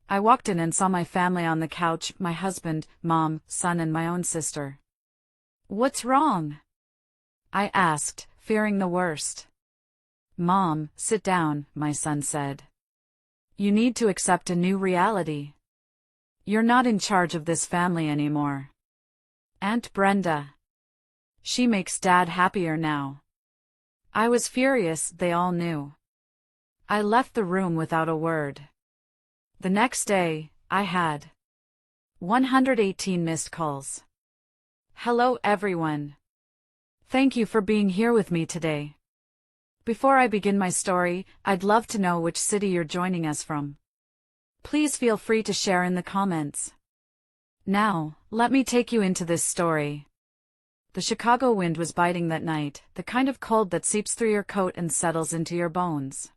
I walked in and saw my family on the couch, my husband, mom, son and my own sister. "What's wrong?" I asked, fearing the worst. "Mom, sit down," my son said. "You need to accept a new reality. You're not in charge of this family anymore. Aunt Brenda. She makes Dad happier now." I was furious, they all knew. I left the room without a word. The next day, I had 118 missed calls. Hello everyone. Thank you for being here with me today. Before I begin my story, I'd love to know which city you're joining us from. Please feel free to share in the comments. Now, let me take you into this story. The Chicago wind was biting that night, the kind of cold that seeps through your coat and settles into your bones.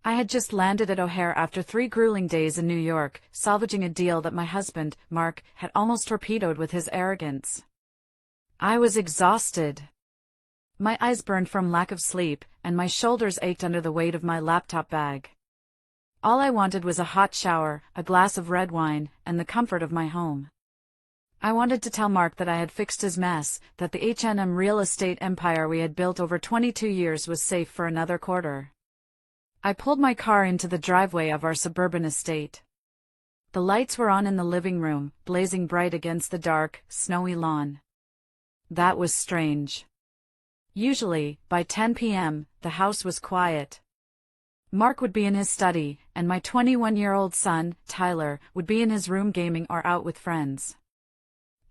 I had just landed at O'Hare after 3 grueling days in New York, salvaging a deal that my husband, Mark, had almost torpedoed with his arrogance. I was exhausted. My eyes burned from lack of sleep, and my shoulders ached under the weight of my laptop bag. All I wanted was a hot shower, a glass of red wine, and the comfort of my home. I wanted to tell Mark that I had fixed his mess, that the H&M real estate empire we had built over 22 years was safe for another quarter. I pulled my car into the driveway of our suburban estate. The lights were on in the living room, blazing bright against the dark, snowy lawn. That was strange. Usually, by 10 p.m., the house was quiet. Mark would be in his study, and my 21-year-old son, Tyler, would be in his room gaming or out with friends.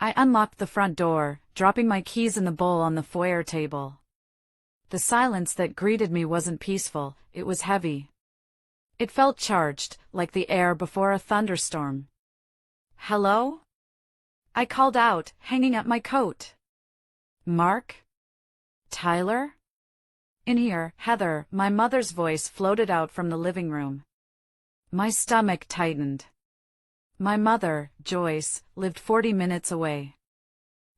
I unlocked the front door, dropping my keys in the bowl on the foyer table. The silence that greeted me wasn't peaceful, it was heavy. It felt charged, like the air before a thunderstorm. "Hello?" I called out, hanging up my coat. "Mark? Tyler?" "In here, Heather," my mother's voice floated out from the living room. My stomach tightened. My mother, Joyce, lived 40 minutes away.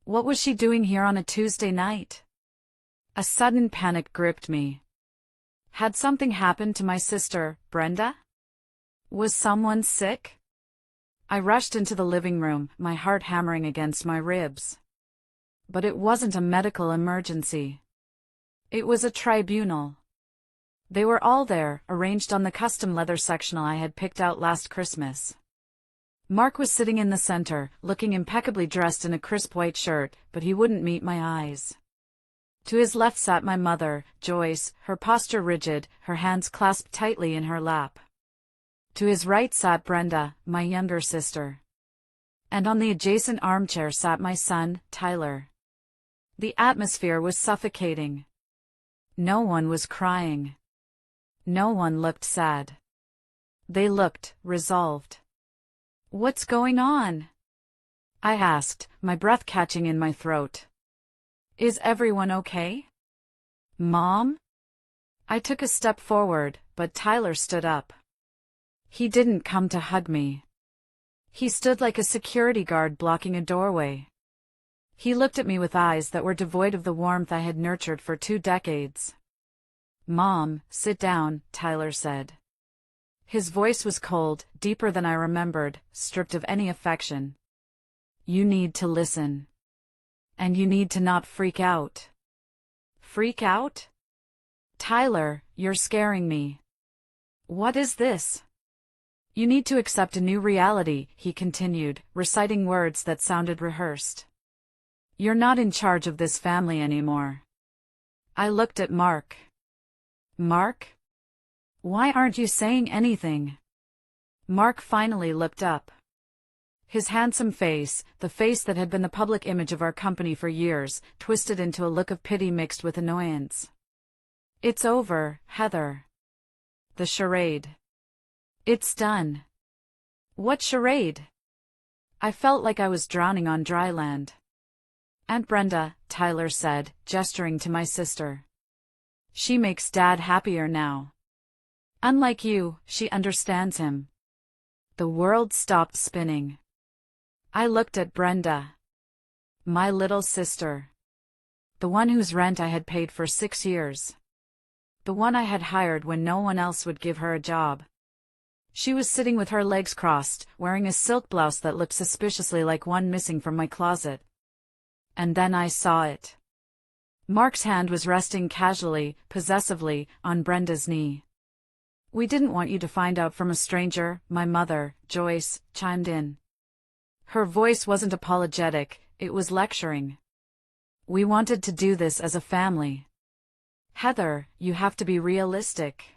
What was she doing here on a Tuesday night? A sudden panic gripped me. Had something happened to my sister, Brenda? Was someone sick? I rushed into the living room, my heart hammering against my ribs. But it wasn't a medical emergency. It was a tribunal. They were all there, arranged on the custom leather sectional I had picked out last Christmas. Mark was sitting in the center, looking impeccably dressed in a crisp white shirt, but he wouldn't meet my eyes. To his left sat my mother, Joyce, her posture rigid, her hands clasped tightly in her lap. To his right sat Brenda, my younger sister. And on the adjacent armchair sat my son, Tyler. The atmosphere was suffocating. No one was crying. No one looked sad. They looked resolved. "What's going on?" I asked, my breath catching in my throat. "Is everyone okay? Mom?" I took a step forward, but Tyler stood up. He didn't come to hug me. He stood like a security guard blocking a doorway. He looked at me with eyes that were devoid of the warmth I had nurtured for 2 decades. "Mom, sit down," Tyler said. His voice was cold, deeper than I remembered, stripped of any affection. "You need to listen. And you need to not freak out." "Freak out?" "Tyler, you're scaring me." "What is this?" "You need to accept a new reality," he continued, reciting words that sounded rehearsed. "You're not in charge of this family anymore." I looked at Mark. "Mark? Why aren't you saying anything?" Mark finally looked up. His handsome face, the face that had been the public image of our company for years, twisted into a look of pity mixed with annoyance. "It's over, Heather. The charade. It's done." "What charade?" I felt like I was drowning on dry land. "Aunt Brenda," Tyler said, gesturing to my sister. "She makes Dad happier now. Unlike you, she understands him." The world stopped spinning. I looked at Brenda. My little sister. The one whose rent I had paid for 6 years. The one I had hired when no one else would give her a job. She was sitting with her legs crossed, wearing a silk blouse that looked suspiciously like one missing from my closet. And then I saw it. Mark's hand was resting casually, possessively, on Brenda's knee. "We didn't want you to find out from a stranger," my mother, Joyce, chimed in. Her voice wasn't apologetic, it was lecturing. "We wanted to do this as a family. Heather, you have to be realistic.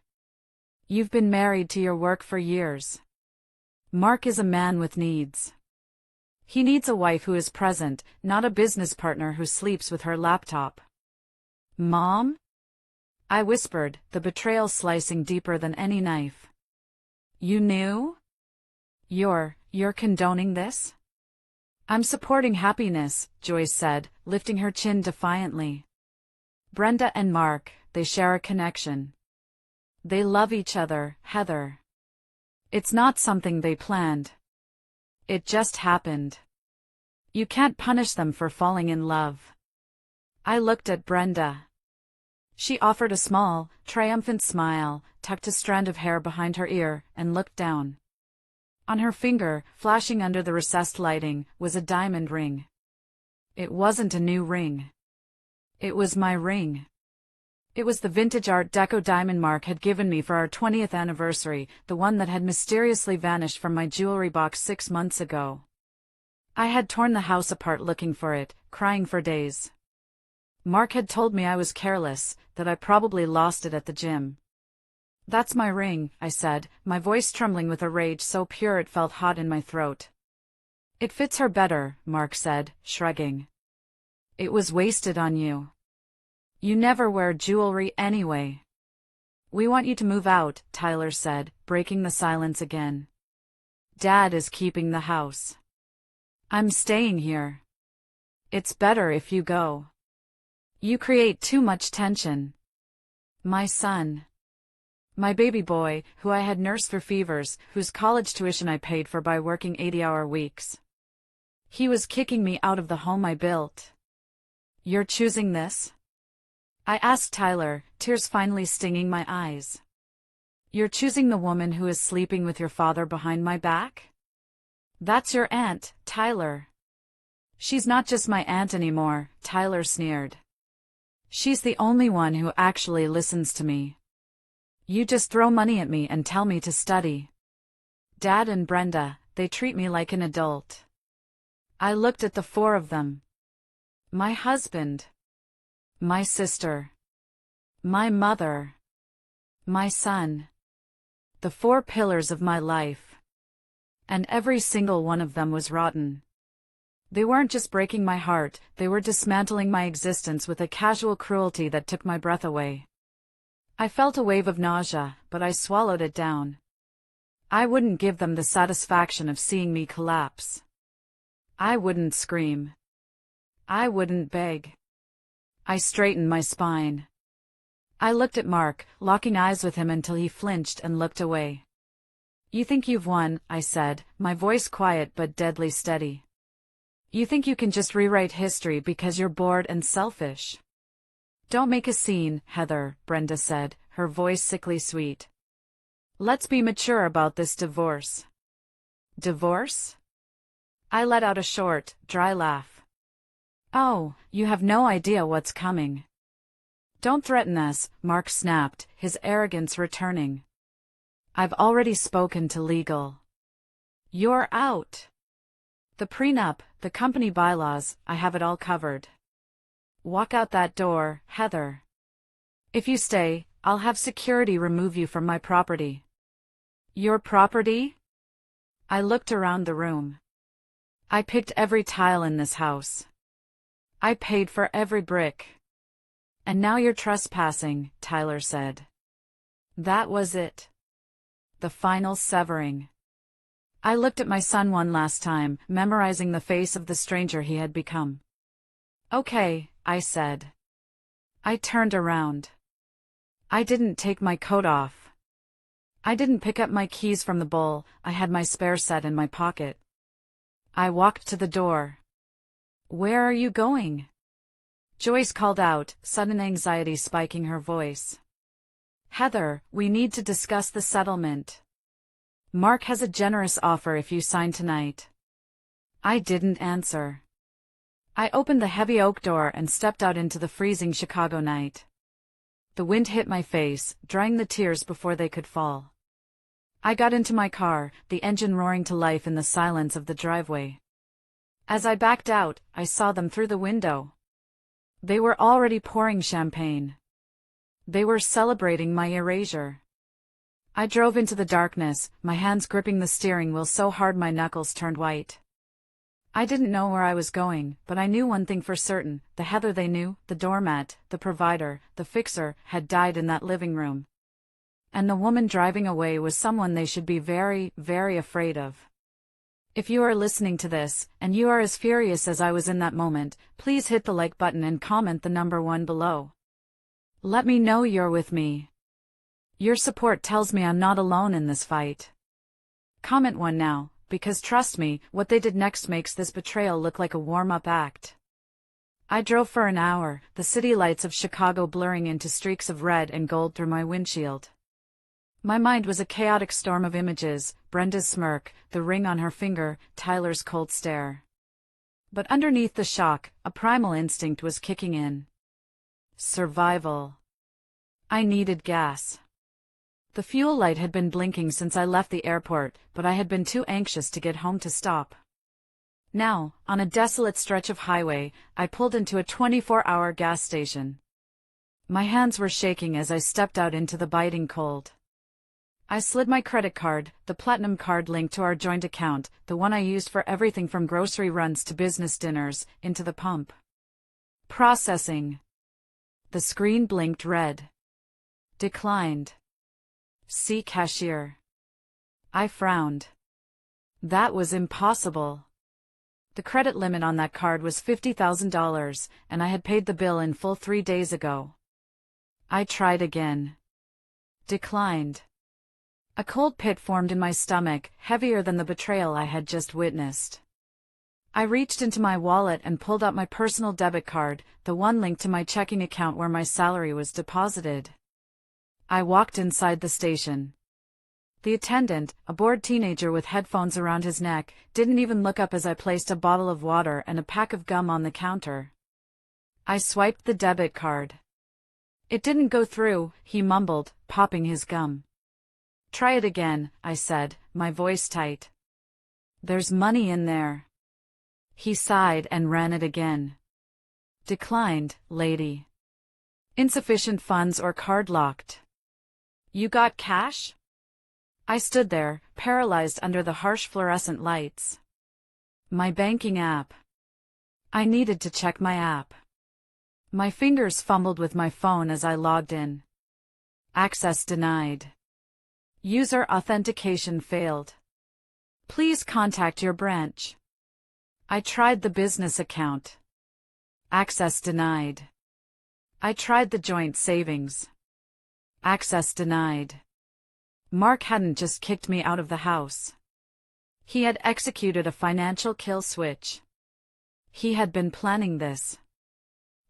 You've been married to your work for years. Mark is a man with needs. He needs a wife who is present, not a business partner who sleeps with her laptop." "Mom?" I whispered, the betrayal slicing deeper than any knife. "You knew? You're condoning this?" "I'm supporting happiness," Joyce said, lifting her chin defiantly. "Brenda and Mark, they share a connection. They love each other, Heather. It's not something they planned. It just happened. You can't punish them for falling in love." I looked at Brenda. She offered a small, triumphant smile, tucked a strand of hair behind her ear, and looked down. On her finger, flashing under the recessed lighting, was a diamond ring. It wasn't a new ring. It was my ring. It was the vintage Art Deco diamond Mark had given me for our 20th anniversary, the one that had mysteriously vanished from my jewelry box 6 months ago. I had torn the house apart looking for it, crying for days. Mark had told me I was careless, that I probably lost it at the gym. "That's my ring," I said, my voice trembling with a rage so pure it felt hot in my throat. "It fits her better," Mark said, shrugging. "It was wasted on you. You never wear jewelry anyway." "We want you to move out," Tyler said, breaking the silence again. "Dad is keeping the house. I'm staying here. It's better if you go. You create too much tension." My son. My baby boy, who I had nursed for fevers, whose college tuition I paid for by working 80-hour weeks. He was kicking me out of the home I built. "You're choosing this?" I asked Tyler, tears finally stinging my eyes. "You're choosing the woman who is sleeping with your father behind my back?" "That's your aunt, Tyler." "She's not just my aunt anymore," Tyler sneered. "She's the only one who actually listens to me. You just throw money at me and tell me to study. Dad and Brenda, they treat me like an adult." I looked at the 4 of them. My husband. My sister. My mother. My son. The 4 pillars of my life. And every single one of them was rotten. They weren't just breaking my heart, they were dismantling my existence with a casual cruelty that took my breath away. I felt a wave of nausea, but I swallowed it down. I wouldn't give them the satisfaction of seeing me collapse. I wouldn't scream. I wouldn't beg. I straightened my spine. I looked at Mark, locking eyes with him until he flinched and looked away. "You think you've won," I said, my voice quiet but deadly steady. "You think you can just rewrite history because you're bored and selfish." "Don't make a scene, Heather," Brenda said, her voice sickly sweet. "Let's be mature about this divorce." "Divorce?" I let out a short, dry laugh. "Oh, you have no idea what's coming." "Don't threaten us," Mark snapped, his arrogance returning. "I've already spoken to legal. You're out. The prenup, the company bylaws, I have it all covered. Walk out that door, Heather. If you stay, I'll have security remove you from my property." "Your property?" I looked around the room. I picked every tile in this house. I paid for every brick. "And now you're trespassing," Tyler said. That was it. The final severing. I looked at my son one last time, memorizing the face of the stranger he had become. "Okay," I said. I turned around. I didn't take my coat off. I didn't pick up my keys from the bowl, I had my spare set in my pocket. I walked to the door. "Where are you going?" Joyce called out, sudden anxiety spiking her voice. "Heather, we need to discuss the settlement." Mark has a generous offer if you sign tonight. I didn't answer. I opened the heavy oak door and stepped out into the freezing Chicago night. The wind hit my face, drying the tears before they could fall. I got into my car, the engine roaring to life in the silence of the driveway. As I backed out, I saw them through the window. They were already pouring champagne. They were celebrating my erasure. I drove into the darkness, my hands gripping the steering wheel so hard my knuckles turned white. I didn't know where I was going, but I knew one thing for certain: the Heather they knew, the doormat, the provider, the fixer, had died in that living room. And the woman driving away was someone they should be very, very afraid of. If you are listening to this, and you are as furious as I was in that moment, please hit the like button and comment the number 1 below. Let me know you're with me. Your support tells me I'm not alone in this fight. Comment 1 now, because trust me, what they did next makes this betrayal look like a warm-up act. I drove for an hour, the city lights of Chicago blurring into streaks of red and gold through my windshield. My mind was a chaotic storm of images: Brenda's smirk, the ring on her finger, Tyler's cold stare. But underneath the shock, a primal instinct was kicking in. Survival. I needed gas. The fuel light had been blinking since I left the airport, but I had been too anxious to get home to stop. Now, on a desolate stretch of highway, I pulled into a 24-hour gas station. My hands were shaking as I stepped out into the biting cold. I slid my credit card, the platinum card linked to our joint account, the one I used for everything from grocery runs to business dinners, into the pump. Processing. The screen blinked red. Declined. See cashier. I frowned. That was impossible. The credit limit on that card was $50,000, and I had paid the bill in full 3 days ago. I tried again. Declined. A cold pit formed in my stomach, heavier than the betrayal I had just witnessed. I reached into my wallet and pulled out my personal debit card, the one linked to my checking account where my salary was deposited. I walked inside the station. The attendant, a bored teenager with headphones around his neck, didn't even look up as I placed a bottle of water and a pack of gum on the counter. I swiped the debit card. It didn't go through, he mumbled, popping his gum. Try it again, I said, my voice tight. There's money in there. He sighed and ran it again. Declined, lady. Insufficient funds or card locked. You got cash? I stood there, paralyzed under the harsh fluorescent lights. My banking app. I needed to check my app. My fingers fumbled with my phone as I logged in. Access denied. User authentication failed. Please contact your branch. I tried the business account. Access denied. I tried the joint savings. Access denied. Mark hadn't just kicked me out of the house. He had executed a financial kill switch. He had been planning this.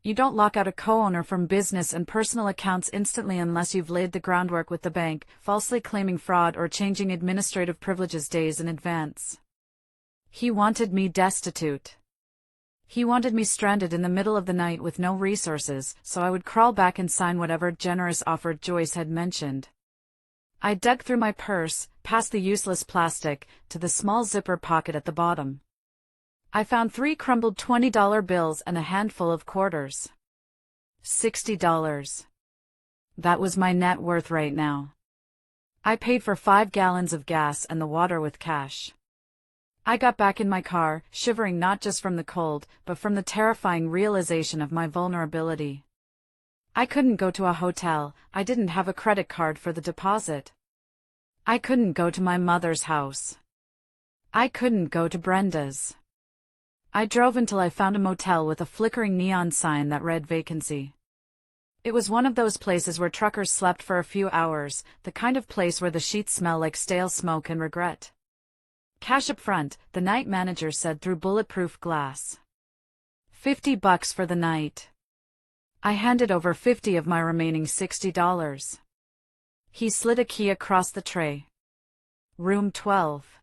You don't lock out a co-owner from business and personal accounts instantly unless you've laid the groundwork with the bank, falsely claiming fraud or changing administrative privileges days in advance. He wanted me destitute. He wanted me stranded in the middle of the night with no resources, so I would crawl back and sign whatever generous offer Joyce had mentioned. I dug through my purse, past the useless plastic, to the small zipper pocket at the bottom. I found 3 crumbled $20 bills and a handful of quarters. $60. That was my net worth right now. I paid for 5 gallons of gas and the water with cash. I got back in my car, shivering not just from the cold, but from the terrifying realization of my vulnerability. I couldn't go to a hotel, I didn't have a credit card for the deposit. I couldn't go to my mother's house. I couldn't go to Brenda's. I drove until I found a motel with a flickering neon sign that read vacancy. It was one of those places where truckers slept for a few hours, the kind of place where the sheets smell like stale smoke and regret. Cash up front, the night manager said through bulletproof glass. $50 for the night. I handed over 50 of my remaining $60. He slid a key across the tray. Room 12.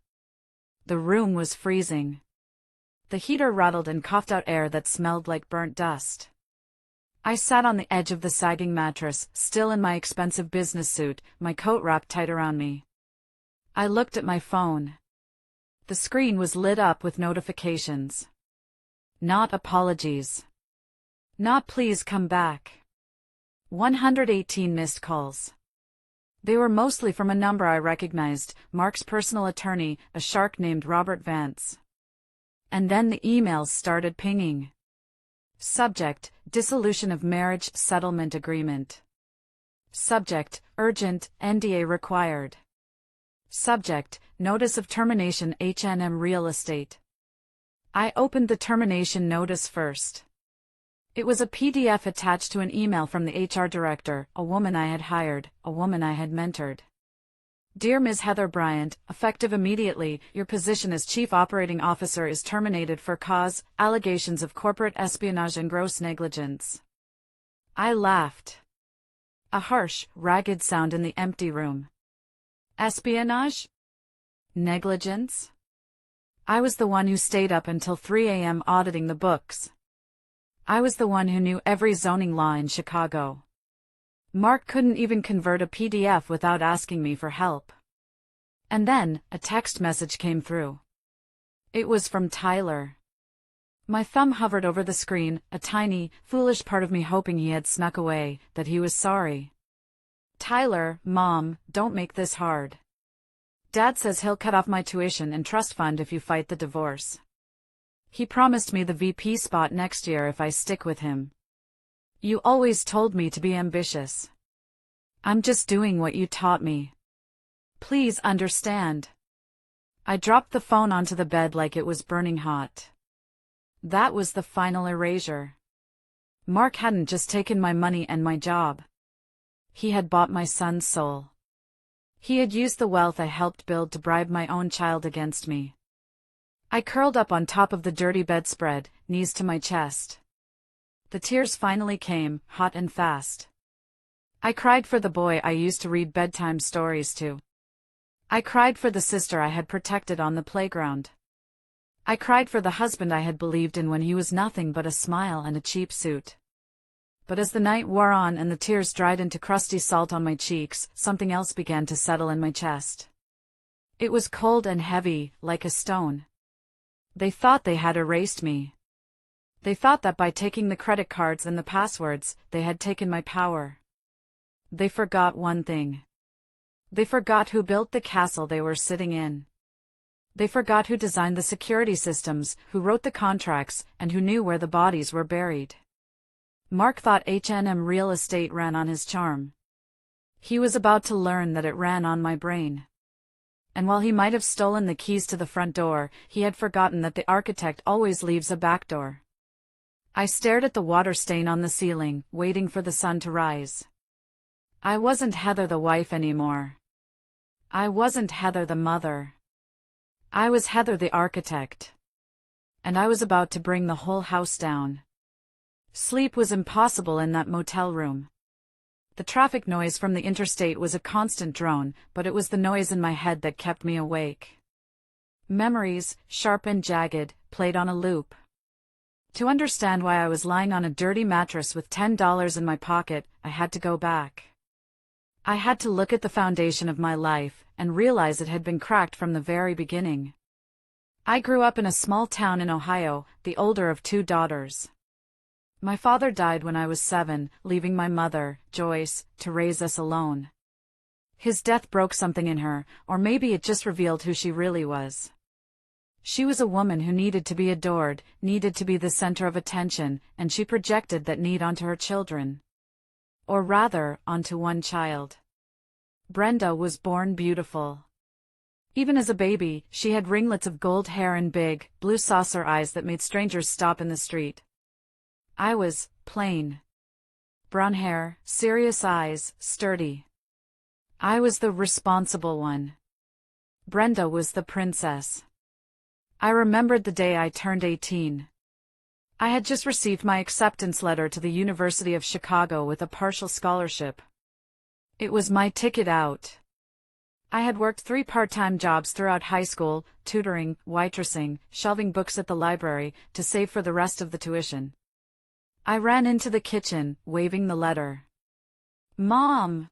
The room was freezing. The heater rattled and coughed out air that smelled like burnt dust. I sat on the edge of the sagging mattress, still in my expensive business suit, my coat wrapped tight around me. I looked at my phone. The screen was lit up with notifications. Not apologies. Not please come back. 118 missed calls. They were mostly from a number I recognized, Mark's personal attorney, a shark named Robert Vance. And then the emails started pinging. Subject: Dissolution of Marriage Settlement Agreement. Subject: Urgent, NDA required. Subject: Notice of Termination H&M Real Estate. I opened the termination notice first. It was a PDF attached to an email from the HR director, a woman I had hired, a woman I had mentored. Dear Ms. Heather Bryant, effective immediately, your position as Chief Operating Officer is terminated for cause, allegations of corporate espionage and gross negligence. I laughed. A harsh, ragged sound in the empty room. Espionage? Negligence? I was the one who stayed up until 3 a.m. auditing the books. I was the one who knew every zoning law in Chicago. Mark couldn't even convert a PDF without asking me for help. And then, a text message came through. It was from Tyler. My thumb hovered over the screen, a tiny, foolish part of me hoping he had snuck away, that he was sorry. Tyler, Mom, don't make this hard. Dad says he'll cut off my tuition and trust fund if you fight the divorce. He promised me the VP spot next year if I stick with him. You always told me to be ambitious. I'm just doing what you taught me. Please understand. I dropped the phone onto the bed like it was burning hot. That was the final erasure. Mark hadn't just taken my money and my job. He had bought my son's soul. He had used the wealth I helped build to bribe my own child against me. I curled up on top of the dirty bedspread, knees to my chest. The tears finally came, hot and fast. I cried for the boy I used to read bedtime stories to. I cried for the sister I had protected on the playground. I cried for the husband I had believed in when he was nothing but a smile and a cheap suit. But as the night wore on and the tears dried into crusty salt on my cheeks, something else began to settle in my chest. It was cold and heavy, like a stone. They thought they had erased me. They thought that by taking the credit cards and the passwords, they had taken my power. They forgot one thing. They forgot who built the castle they were sitting in. They forgot who designed the security systems, who wrote the contracts, and who knew where the bodies were buried. Mark thought H&M Real Estate ran on his charm. He was about to learn that it ran on my brain. And while he might have stolen the keys to the front door, he had forgotten that the architect always leaves a back door. I stared at the water stain on the ceiling, waiting for the sun to rise. I wasn't Heather the wife anymore. I wasn't Heather the mother. I was Heather the architect. And I was about to bring the whole house down. Sleep was impossible in that motel room. The traffic noise from the interstate was a constant drone, but it was the noise in my head that kept me awake. Memories, sharp and jagged, played on a loop. To understand why I was lying on a dirty mattress with $10 in my pocket, I had to go back. I had to look at the foundation of my life, and realize it had been cracked from the very beginning. I grew up in a small town in Ohio, the older of 2 daughters. My father died when I was 7, leaving my mother, Joyce, to raise us alone. His death broke something in her, or maybe it just revealed who she really was. She was a woman who needed to be adored, needed to be the center of attention, and she projected that need onto her children. Or rather, onto one child. Brenda was born beautiful. Even as a baby, she had ringlets of gold hair and big, blue saucer eyes that made strangers stop in the street. I was plain. Brown hair, serious eyes, sturdy. I was the responsible one. Brenda was the princess. I remembered the day I turned 18. I had just received my acceptance letter to the University of Chicago with a partial scholarship. It was my ticket out. I had worked 3 part-time jobs throughout high school, tutoring, waitressing, shelving books at the library, to save for the rest of the tuition. I ran into the kitchen, waving the letter. "Mom!"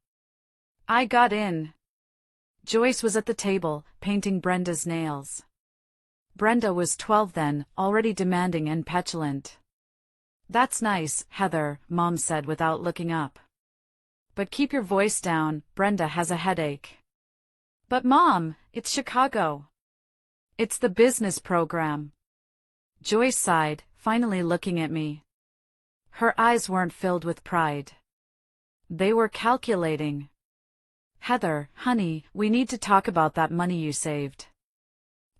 I got in. Joyce was at the table, painting Brenda's nails. Brenda was 12 then, already demanding and petulant. "That's nice, Heather," Mom said without looking up. "But keep your voice down, Brenda has a headache." "But Mom, it's Chicago. It's the business program." Joyce sighed, finally looking at me. Her eyes weren't filled with pride. They were calculating. "Heather, honey, we need to talk about that money you saved."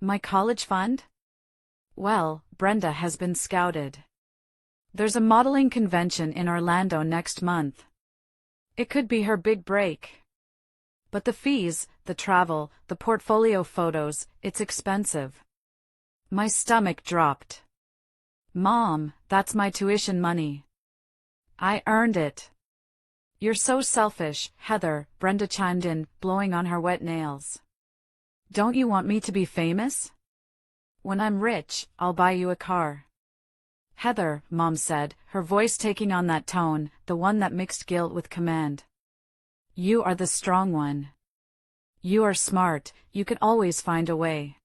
"My college fund?" "Well, Brenda has been scouted. There's a modeling convention in Orlando next month. It could be her big break. But the fees, the travel, the portfolio photos, it's expensive." My stomach dropped. "Mom, that's my tuition money. I earned it." "You're so selfish, Heather," Brenda chimed in, blowing on her wet nails. "Don't you want me to be famous? When I'm rich, I'll buy you a car." "Heather," Mom said, her voice taking on that tone, the one that mixed guilt with command. "You are the strong one. You are smart, you can always find a way.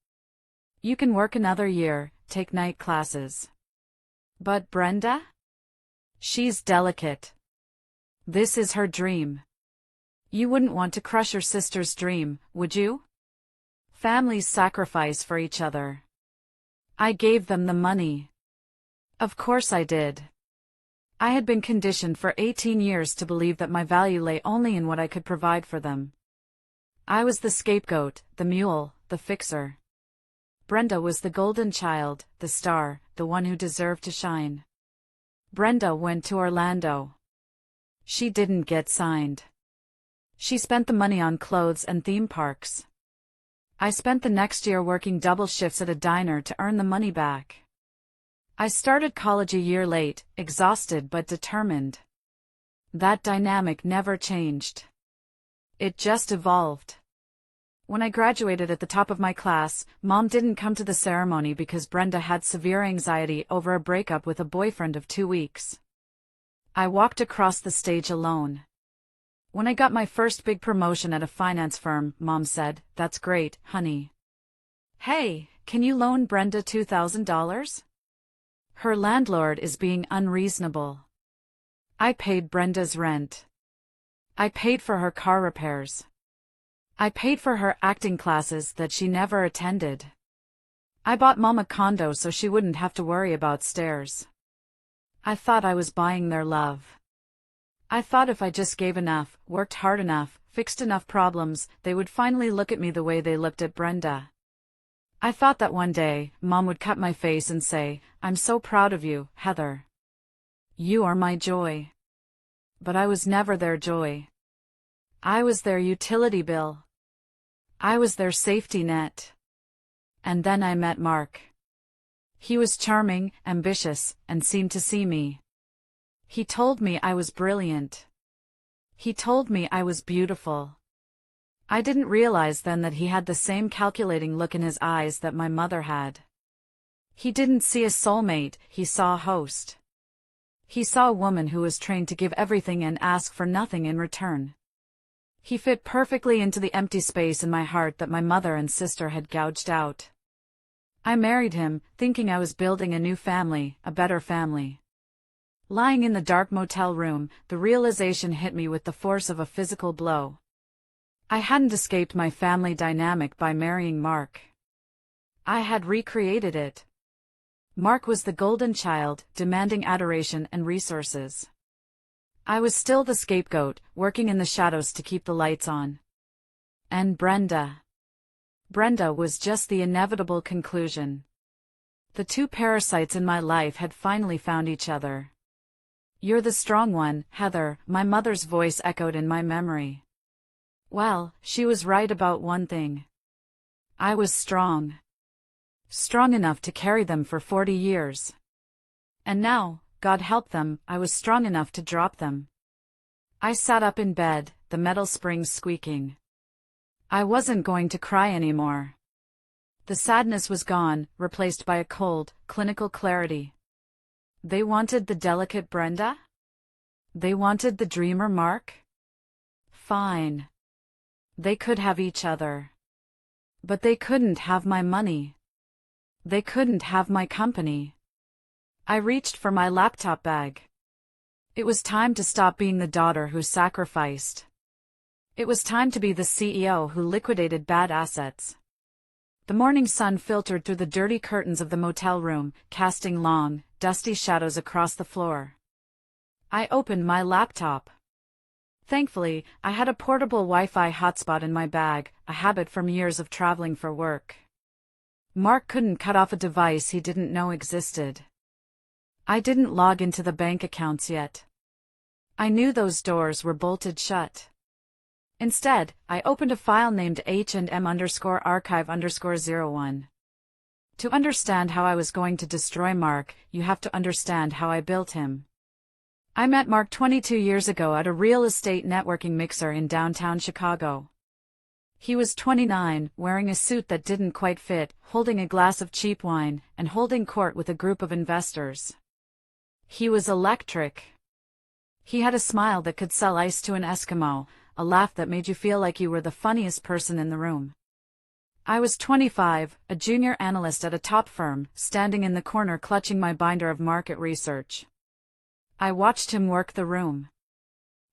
You can work another year, take night classes. But Brenda? She's delicate. This is her dream. You wouldn't want to crush your sister's dream, would you? Families sacrifice for each other." I gave them the money. Of course I did. I had been conditioned for 18 years to believe that my value lay only in what I could provide for them. I was the scapegoat, the mule, the fixer. Brenda was the golden child, the star, the one who deserved to shine. Brenda went to Orlando. She didn't get signed. She spent the money on clothes and theme parks. I spent the next year working double shifts at a diner to earn the money back. I started college a year late, exhausted but determined. That dynamic never changed. It just evolved. When I graduated at the top of my class, Mom didn't come to the ceremony because Brenda had severe anxiety over a breakup with a boyfriend of 2 weeks. I walked across the stage alone. When I got my first big promotion at a finance firm, Mom said, "That's great, honey. Hey, can you loan Brenda $2,000? Her landlord is being unreasonable." I paid Brenda's rent. I paid for her car repairs. I paid for her acting classes that she never attended. I bought Mom a condo so she wouldn't have to worry about stairs. I thought I was buying their love. I thought if I just gave enough, worked hard enough, fixed enough problems, they would finally look at me the way they looked at Brenda. I thought that one day, Mom would cut my face and say, "I'm so proud of you, Heather. You are my joy." But I was never their joy. I was their utility bill. I was their safety net. And then I met Mark. He was charming, ambitious, and seemed to see me. He told me I was brilliant. He told me I was beautiful. I didn't realize then that he had the same calculating look in his eyes that my mother had. He didn't see a soulmate, he saw a host. He saw a woman who was trained to give everything and ask for nothing in return. He fit perfectly into the empty space in my heart that my mother and sister had gouged out. I married him, thinking I was building a new family, a better family. Lying in the dark motel room, the realization hit me with the force of a physical blow. I hadn't escaped my family dynamic by marrying Mark. I had recreated it. Mark was the golden child, demanding adoration and resources. I was still the scapegoat, working in the shadows to keep the lights on. And Brenda. Brenda was just the inevitable conclusion. The two parasites in my life had finally found each other. "You're the strong one, Heather," my mother's voice echoed in my memory. Well, she was right about one thing. I was strong. Strong enough to carry them for 40 years. And now, God help them, I was strong enough to drop them. I sat up in bed, the metal springs squeaking. I wasn't going to cry anymore. The sadness was gone, replaced by a cold, clinical clarity. They wanted the delicate Brenda? They wanted the dreamer Mark? Fine. They could have each other. But they couldn't have my money. They couldn't have my company. I reached for my laptop bag. It was time to stop being the daughter who sacrificed. It was time to be the CEO who liquidated bad assets. The morning sun filtered through the dirty curtains of the motel room, casting long, dusty shadows across the floor. I opened my laptop. Thankfully, I had a portable Wi-Fi hotspot in my bag, a habit from years of traveling for work. Mark couldn't cut off a device he didn't know existed. I didn't log into the bank accounts yet. I knew those doors were bolted shut. Instead, I opened a file named H&M_archive_01. To understand how I was going to destroy Mark, you have to understand how I built him. I met Mark 22 years ago at a real estate networking mixer in downtown Chicago. He was 29, wearing a suit that didn't quite fit, holding a glass of cheap wine, and holding court with a group of investors. He was electric. He had a smile that could sell ice to an Eskimo, a laugh that made you feel like you were the funniest person in the room. I was 25, a junior analyst at a top firm, standing in the corner clutching my binder of market research. I watched him work the room.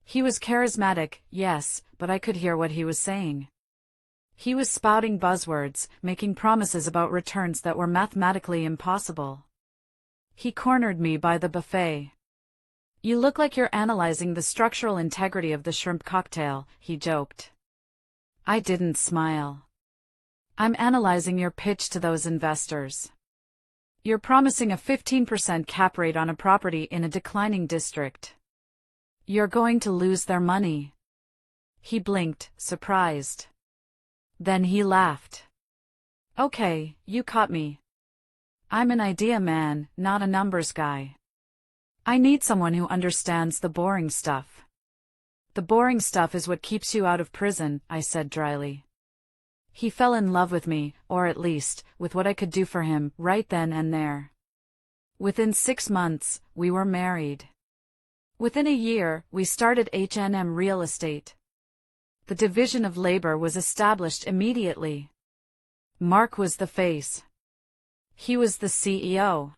He was charismatic, yes, but I could hear what he was saying. He was spouting buzzwords, making promises about returns that were mathematically impossible. He cornered me by the buffet. "You look like you're analyzing the structural integrity of the shrimp cocktail," he joked. I didn't smile. "I'm analyzing your pitch to those investors. You're promising a 15% cap rate on a property in a declining district. You're going to lose their money." He blinked, surprised. Then he laughed. "Okay, you caught me. I'm an idea man, not a numbers guy. I need someone who understands the boring stuff." "The boring stuff is what keeps you out of prison," I said dryly. He fell in love with me, or at least, with what I could do for him, right then and there. Within 6 months, we were married. Within a year, we started H&M Real Estate. The division of labor was established immediately. Mark was the face. He was the CEO.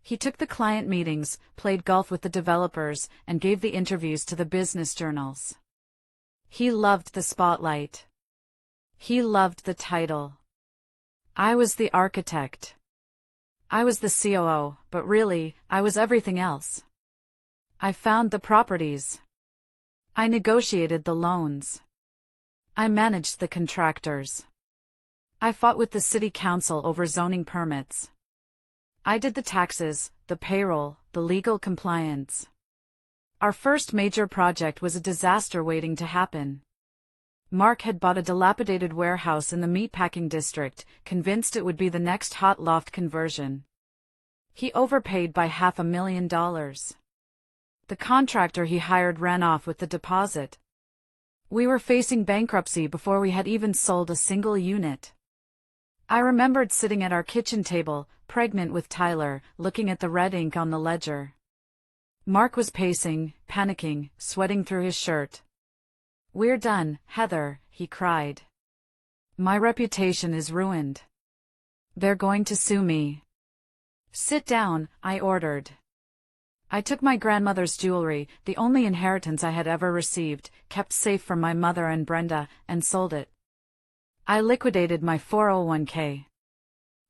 He took the client meetings, played golf with the developers, and gave the interviews to the business journals. He loved the spotlight. He loved the title. I was the architect. I was the COO, but really, I was everything else. I found the properties. I negotiated the loans. I managed the contractors. I fought with the city council over zoning permits. I did the taxes, the payroll, the legal compliance. Our first major project was a disaster waiting to happen. Mark had bought a dilapidated warehouse in the meatpacking district, convinced it would be the next hot loft conversion. He overpaid by $500,000. The contractor he hired ran off with the deposit. We were facing bankruptcy before we had even sold a single unit. I remembered sitting at our kitchen table, pregnant with Tyler, looking at the red ink on the ledger. Mark was pacing, panicking, sweating through his shirt. "We're done, Heather," he cried. "My reputation is ruined. They're going to sue me." "Sit down," I ordered. I took my grandmother's jewelry, the only inheritance I had ever received, kept safe from my mother and Brenda, and sold it. I liquidated my 401k.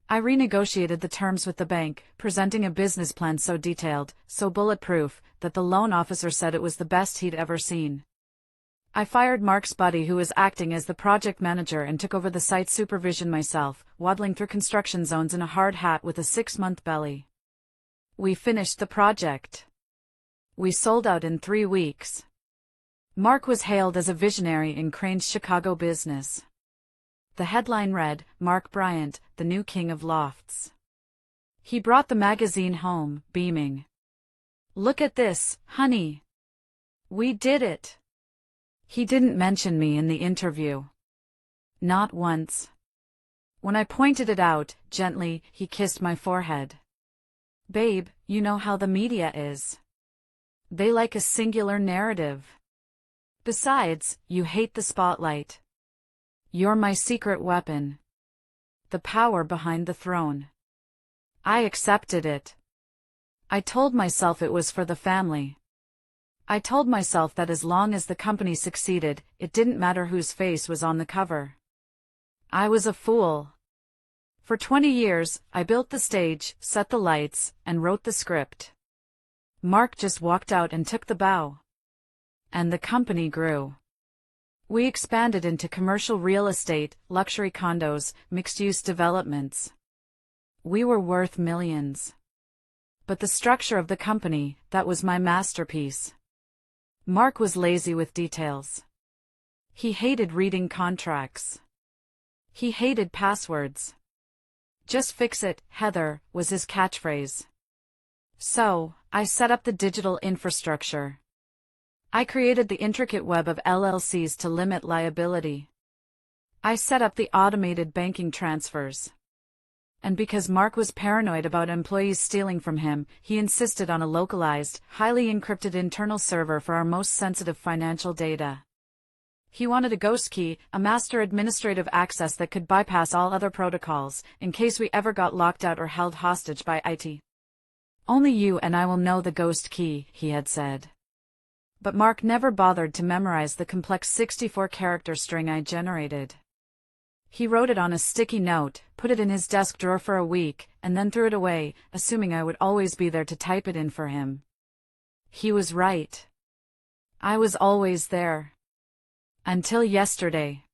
I renegotiated the terms with the bank, presenting a business plan so detailed, so bulletproof, that the loan officer said it was the best he'd ever seen. I fired Mark's buddy who was acting as the project manager and took over the site supervision myself, waddling through construction zones in a hard hat with a 6-month belly. We finished the project. We sold out in 3 weeks. Mark was hailed as a visionary in Crane's Chicago business. The headline read, "Mark Bryant, the new king of lofts." He brought the magazine home, beaming. "Look at this, honey. We did it." He didn't mention me in the interview. Not once. When I pointed it out, gently, he kissed my forehead. Babe, you know how the media is. They like a singular narrative. Besides, you hate the spotlight. You're my secret weapon. The power behind the throne. I accepted it. I told myself it was for the family. I told myself that as long as the company succeeded, it didn't matter whose face was on the cover. I was a fool. For 20 years, I built the stage, set the lights, and wrote the script. Mark just walked out and took the bow. And the company grew. We expanded into commercial real estate, luxury condos, mixed-use developments. We were worth millions. But the structure of the company, that was my masterpiece. Mark was lazy with details. He hated reading contracts. He hated passwords. Just fix it, Heather, was his catchphrase. So, I set up the digital infrastructure. I created the intricate web of LLCs to limit liability. I set up the automated banking transfers. And because Mark was paranoid about employees stealing from him, he insisted on a localized, highly encrypted internal server for our most sensitive financial data. He wanted a ghost key, a master administrative access that could bypass all other protocols, in case we ever got locked out or held hostage by IT. Only you and I will know the ghost key, he had said. But Mark never bothered to memorize the complex 64-character string I generated. He wrote it on a sticky note, put it in his desk drawer for a week, and then threw it away, assuming I would always be there to type it in for him. He was right. I was always there. Until yesterday.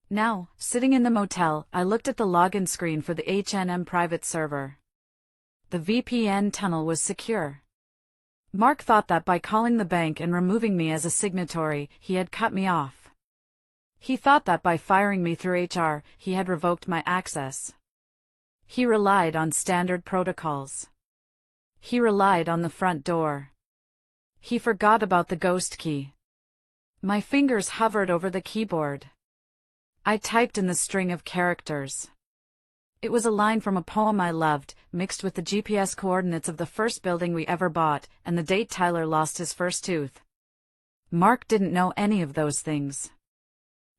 Now, sitting in the motel, I looked at the login screen for the H&M private server. The VPN tunnel was secure. Mark thought that by calling the bank and removing me as a signatory, he had cut me off. He thought that by firing me through HR, he had revoked my access. He relied on standard protocols. He relied on the front door. He forgot about the ghost key. My fingers hovered over the keyboard. I typed in the string of characters. It was a line from a poem I loved, mixed with the GPS coordinates of the first building we ever bought, and the date Tyler lost his first tooth. Mark didn't know any of those things.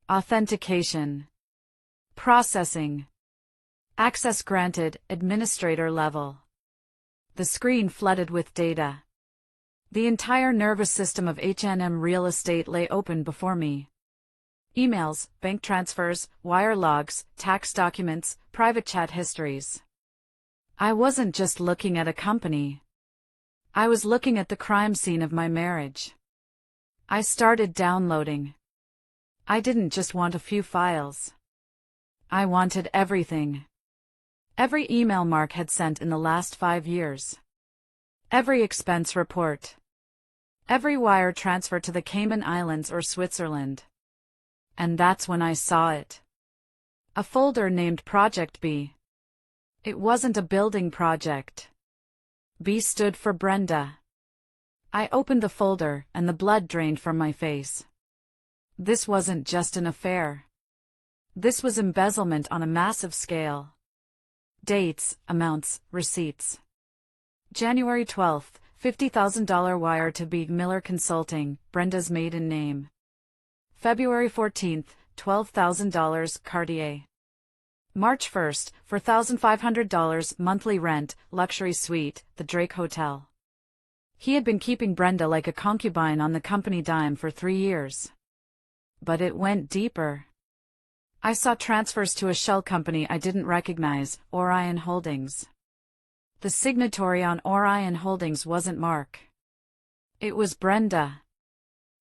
Authentication. Processing. Access granted, administrator level. The screen flooded with data. The entire nervous system of H&M real estate lay open before me. Emails, bank transfers, wire logs, tax documents, private chat histories. I wasn't just looking at a company. I was looking at the crime scene of my marriage. I started downloading. I didn't just want a few files. I wanted everything. Every email Mark had sent in the last 5 years. Every expense report. Every wire transfer to the Cayman Islands or Switzerland. And that's when I saw it. A folder named Project B. It wasn't a building project. B stood for Brenda. I opened the folder, and the blood drained from my face. This wasn't just an affair. This was embezzlement on a massive scale. Dates, amounts, receipts. January 12th, $50,000 wire to B. Miller Consulting, Brenda's maiden name. February 14th, $12,000 Cartier. March 1st, $4,500 monthly rent, luxury suite, the Drake Hotel. He had been keeping Brenda like a concubine on the company dime for 3 years. But it went deeper. I saw transfers to a shell company I didn't recognize, Orion Holdings. The signatory on Orion Holdings wasn't Mark. It was Brenda.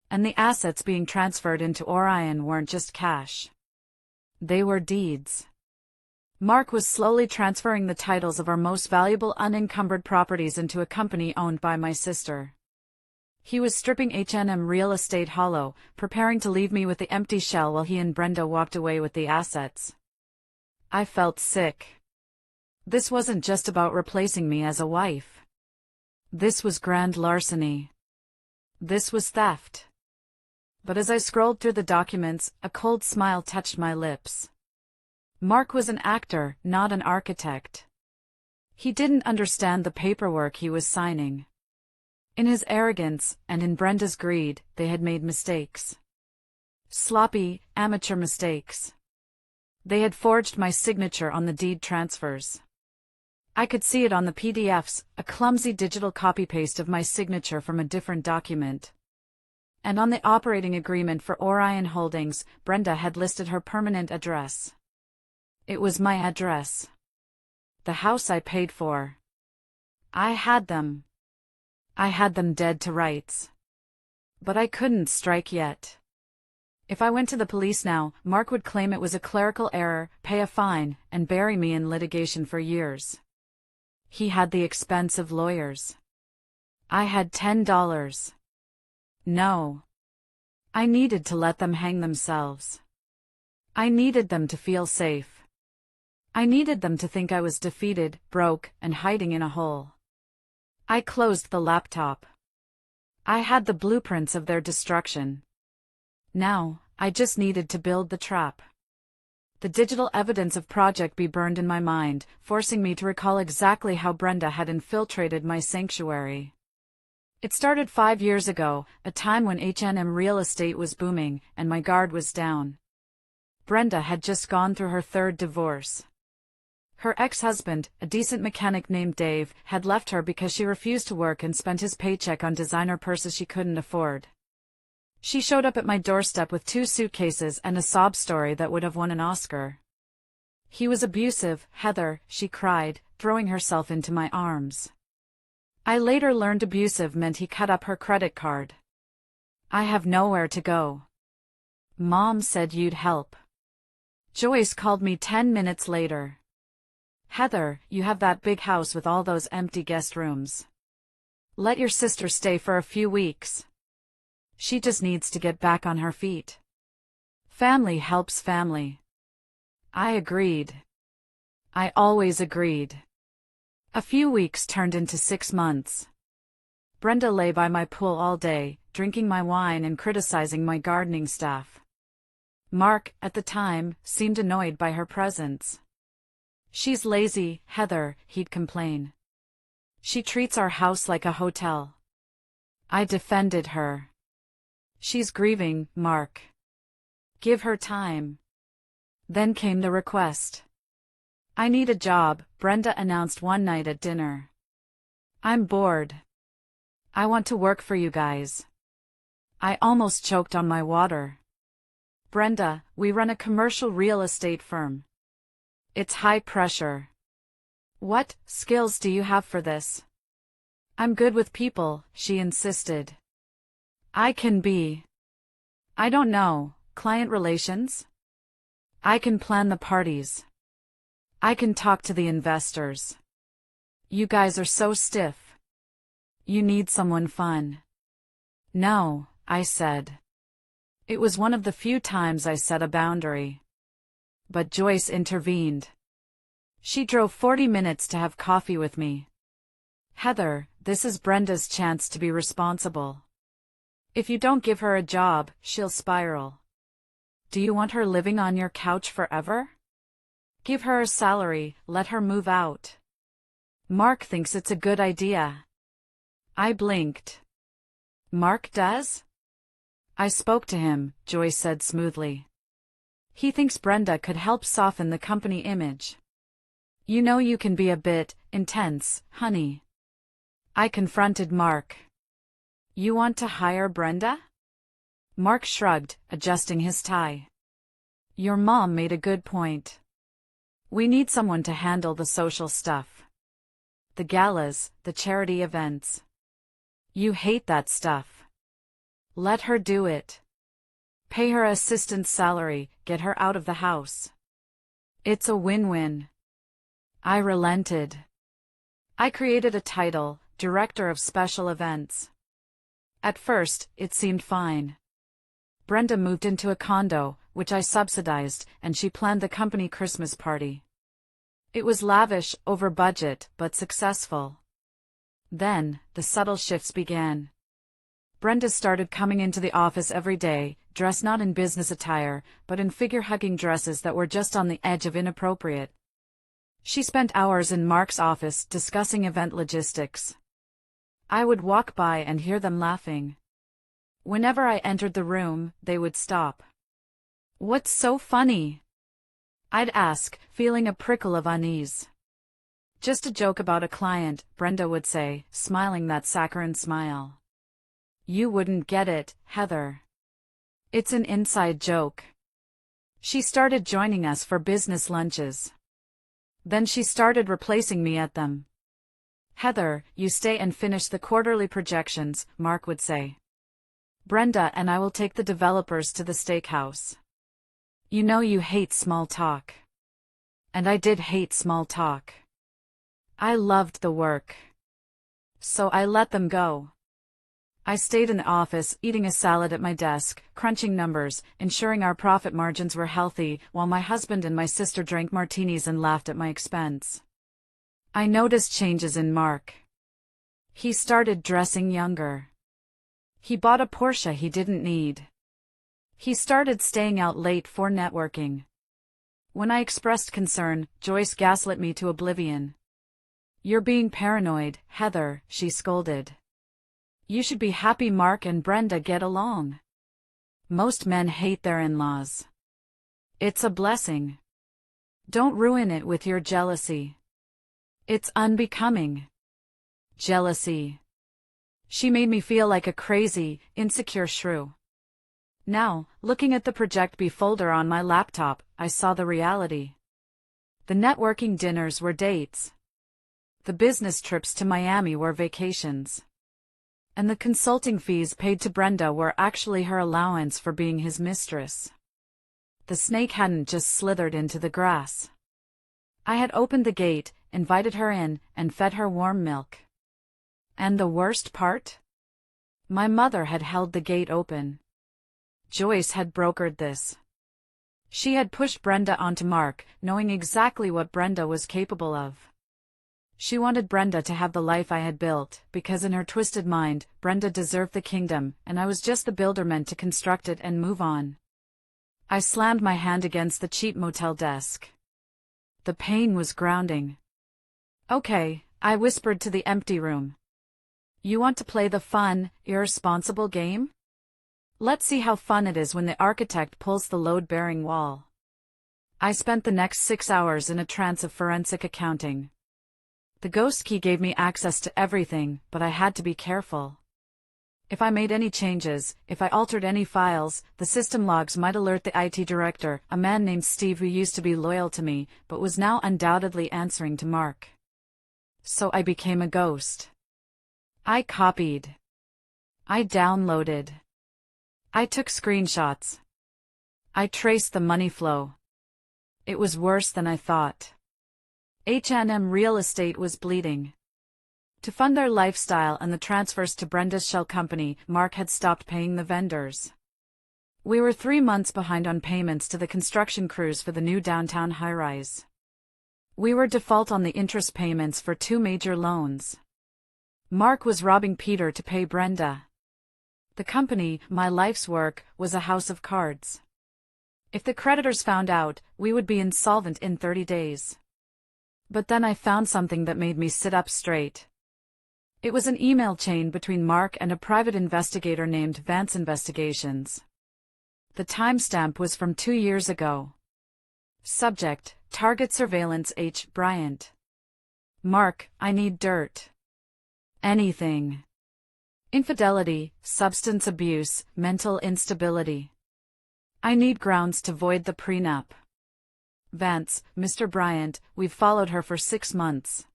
And the assets being transferred into Orion weren't just cash. They were deeds. Mark was slowly transferring the titles of our most valuable unencumbered properties into a company owned by my sister. He was stripping H&M real estate hollow, preparing to leave me with the empty shell while he and Brenda walked away with the assets. I felt sick. This wasn't just about replacing me as a wife. This was grand larceny. This was theft. But as I scrolled through the documents, a cold smile touched my lips. Mark was an actor, not an architect. He didn't understand the paperwork he was signing. In his arrogance, and in Brenda's greed, they had made mistakes. Sloppy, amateur mistakes. They had forged my signature on the deed transfers. I could see it on the PDFs, a clumsy digital copy-paste of my signature from a different document. And on the operating agreement for Orion Holdings, Brenda had listed her permanent address. It was my address. The house I paid for. I had them. I had them dead to rights. But I couldn't strike yet. If I went to the police now, Mark would claim it was a clerical error, pay a fine, and bury me in litigation for years. He had the expensive lawyers. I had $10. No. I needed to let them hang themselves. I needed them to feel safe. I needed them to think I was defeated, broke, and hiding in a hole. I closed the laptop. I had the blueprints of their destruction. Now, I just needed to build the trap. The digital evidence of Project B burned in my mind, forcing me to recall exactly how Brenda had infiltrated my sanctuary. It started 5 years ago, a time when H&M real estate was booming, and my guard was down. Brenda had just gone through her third divorce. Her ex-husband, a decent mechanic named Dave, had left her because she refused to work and spent his paycheck on designer purses she couldn't afford. She showed up at my doorstep with 2 suitcases and a sob story that would have won an Oscar. He was abusive, Heather, she cried, throwing herself into my arms. I later learned abusive meant he cut up her credit card. I have nowhere to go. Mom said you'd help. Joyce called me 10 minutes later. Heather, you have that big house with all those empty guest rooms. Let your sister stay for a few weeks. She just needs to get back on her feet. Family helps family. I agreed. I always agreed. A few weeks turned into 6 months. Brenda lay by my pool all day, drinking my wine and criticizing my gardening staff. Mark, at the time, seemed annoyed by her presence. She's lazy, Heather, he'd complain. She treats our house like a hotel. I defended her. She's grieving, Mark. Give her time. Then came the request. I need a job, Brenda announced one night at dinner. I'm bored. I want to work for you guys. I almost choked on my water. Brenda, we run a commercial real estate firm. It's high pressure. What skills do you have for this? I'm good with people, she insisted. I can be. I don't know, client relations? I can plan the parties. I can talk to the investors. You guys are so stiff. You need someone fun. No, I said. It was one of the few times I set a boundary. But Joyce intervened. She drove 40 minutes to have coffee with me. Heather, this is Brenda's chance to be responsible. If you don't give her a job, she'll spiral. Do you want her living on your couch forever? Give her a salary, let her move out. Mark thinks it's a good idea. I blinked. Mark does? I spoke to him, Joyce said smoothly. He thinks Brenda could help soften the company image. You know you can be a bit intense, honey. I confronted Mark. You want to hire Brenda? Mark shrugged, adjusting his tie. Your mom made a good point. We need someone to handle the social stuff. The galas, the charity events. You hate that stuff. Let her do it. Pay her assistant's salary, get her out of the house. It's a win-win. I relented. I created a title, Director of Special Events. At first, it seemed fine. Brenda moved into a condo, which I subsidized, and she planned the company Christmas party. It was lavish, over budget, but successful. Then, the subtle shifts began. Brenda started coming into the office every day, dressed not in business attire, but in figure-hugging dresses that were just on the edge of inappropriate. She spent hours in Mark's office discussing event logistics. I would walk by and hear them laughing. Whenever I entered the room, they would stop. "What's so funny?" I'd ask, feeling a prickle of unease. "Just a joke about a client," Brenda would say, smiling that saccharine smile. "You wouldn't get it, Heather. It's an inside joke." She started joining us for business lunches. Then she started replacing me at them. "Heather, you stay and finish the quarterly projections," Mark would say. "Brenda and I will take the developers to the steakhouse. You know you hate small talk." And I did hate small talk. I loved the work. So I let them go. I stayed in the office, eating a salad at my desk, crunching numbers, ensuring our profit margins were healthy, while my husband and my sister drank martinis and laughed at my expense. I noticed changes in Mark. He started dressing younger. He bought a Porsche he didn't need. He started staying out late for networking. When I expressed concern, Joyce gaslit me to oblivion. "You're being paranoid, Heather," she scolded. "You should be happy Mark and Brenda get along. Most men hate their in-laws. It's a blessing. Don't ruin it with your jealousy. It's unbecoming." Jealousy. She made me feel like a crazy, insecure shrew. Now, looking at the Project B folder on my laptop, I saw the reality. The networking dinners were dates. The business trips to Miami were vacations. And the consulting fees paid to Brenda were actually her allowance for being his mistress. The snake hadn't just slithered into the grass. I had opened the gate, invited her in, and fed her warm milk. And the worst part? My mother had held the gate open. Joyce had brokered this. She had pushed Brenda onto Mark, knowing exactly what Brenda was capable of. She wanted Brenda to have the life I had built, because in her twisted mind, Brenda deserved the kingdom, and I was just the builder meant to construct it and move on. I slammed my hand against the cheap motel desk. The pain was grounding. "Okay," I whispered to the empty room. "You want to play the fun, irresponsible game? Let's see how fun it is when the architect pulls the load-bearing wall." I spent the next 6 hours in a trance of forensic accounting. The ghost key gave me access to everything, but I had to be careful. If I made any changes, if I altered any files, the system logs might alert the IT director, a man named Steve who used to be loyal to me, but was now undoubtedly answering to Mark. So I became a ghost. I copied. I downloaded. I took screenshots. I traced the money flow. It was worse than I thought. H&M Real Estate was bleeding. To fund their lifestyle and the transfers to Brenda's shell company, Mark had stopped paying the vendors. We were 3 months behind on payments to the construction crews for the new downtown high-rise. We were default on the interest payments for 2 major loans. Mark was robbing Peter to pay Brenda. The company, my life's work, was a house of cards. If the creditors found out, we would be insolvent in 30 days. But then I found something that made me sit up straight. It was an email chain between Mark and a private investigator named Vance Investigations. The timestamp was from 2 years ago. Subject: Target Surveillance H. Bryant. Mark: I need dirt. Anything. Infidelity, substance abuse, mental instability. I need grounds to void the prenup. Vance: Mr. Bryant, we've followed her for 6 months.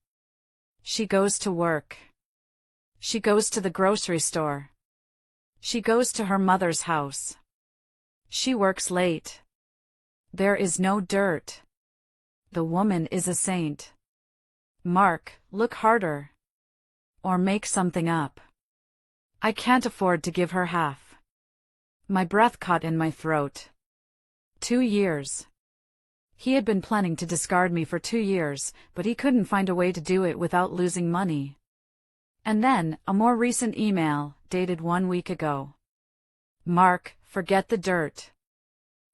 She goes to work. She goes to the grocery store. She goes to her mother's house. She works late. There is no dirt. The woman is a saint. Mark: look harder. Or make something up. I can't afford to give her half. My breath caught in my throat. 2 years. He had been planning to discard me for 2 years, but he couldn't find a way to do it without losing money. And then, a more recent email, dated 1 week ago. Mark, forget the dirt.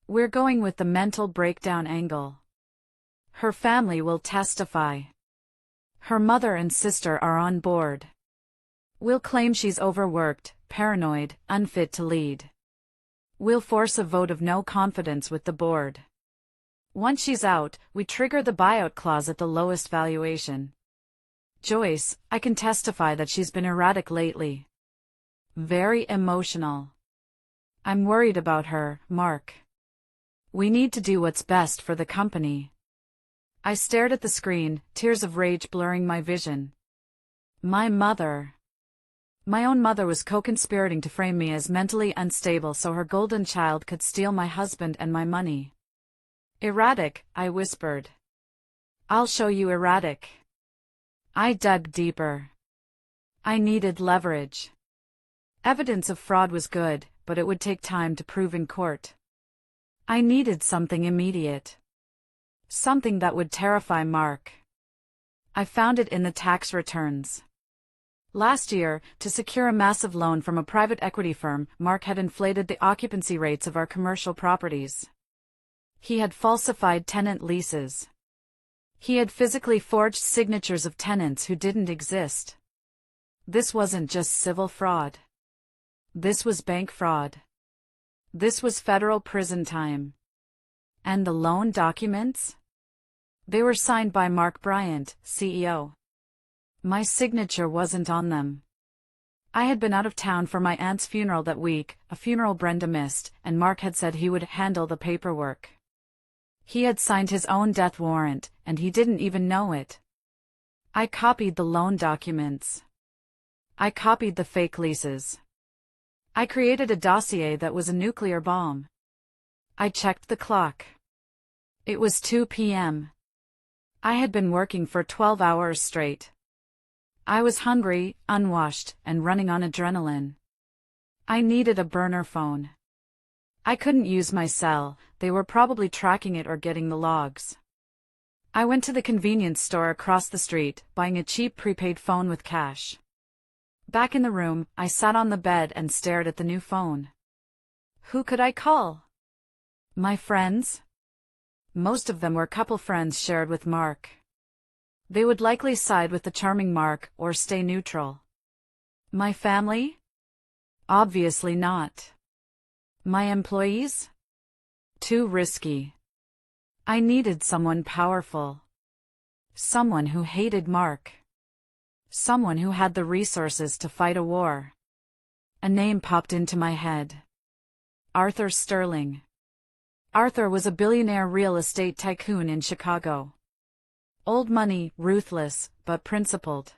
We're going with the mental breakdown angle. Her family will testify. Her mother and sister are on board. We'll claim she's overworked, paranoid, unfit to lead. We'll force a vote of no confidence with the board. Once she's out, we trigger the buyout clause at the lowest valuation. Joyce, I can testify that she's been erratic lately. Very emotional. I'm worried about her, Mark. We need to do what's best for the company. I stared at the screen, tears of rage blurring my vision. My own mother was co-conspirating to frame me as mentally unstable so her golden child could steal my husband and my money. Erratic, I whispered. I'll show you erratic. I dug deeper. I needed leverage. Evidence of fraud was good, but it would take time to prove in court. I needed something immediate. Something that would terrify Mark. I found it in the tax returns. Last year, to secure a massive loan from a private equity firm, Mark had inflated the occupancy rates of our commercial properties. He had falsified tenant leases. He had physically forged signatures of tenants who didn't exist. This wasn't just civil fraud. This was bank fraud. This was federal prison time. And the loan documents? They were signed by Mark Bryant, CEO. My signature wasn't on them. I had been out of town for my aunt's funeral that week, a funeral Brenda missed, and Mark had said he would handle the paperwork. He had signed his own death warrant, and he didn't even know it. I copied the loan documents. I copied the fake leases. I created a dossier that was a nuclear bomb. I checked the clock. It was 2 p.m. I had been working for 12 hours straight. I was hungry, unwashed, and running on adrenaline. I needed a burner phone. I couldn't use my cell, they were probably tracking it or getting the logs. I went to the convenience store across the street, buying a cheap prepaid phone with cash. Back in the room, I sat on the bed and stared at the new phone. Who could I call? My friends? Most of them were couple friends shared with Mark. They would likely side with the charming Mark or stay neutral. My family? Obviously not. My employees? Too risky. I needed someone powerful. Someone who hated Mark. Someone who had the resources to fight a war. A name popped into my head. Arthur Sterling. Arthur was a billionaire real estate tycoon in Chicago. Old money, ruthless, but principled.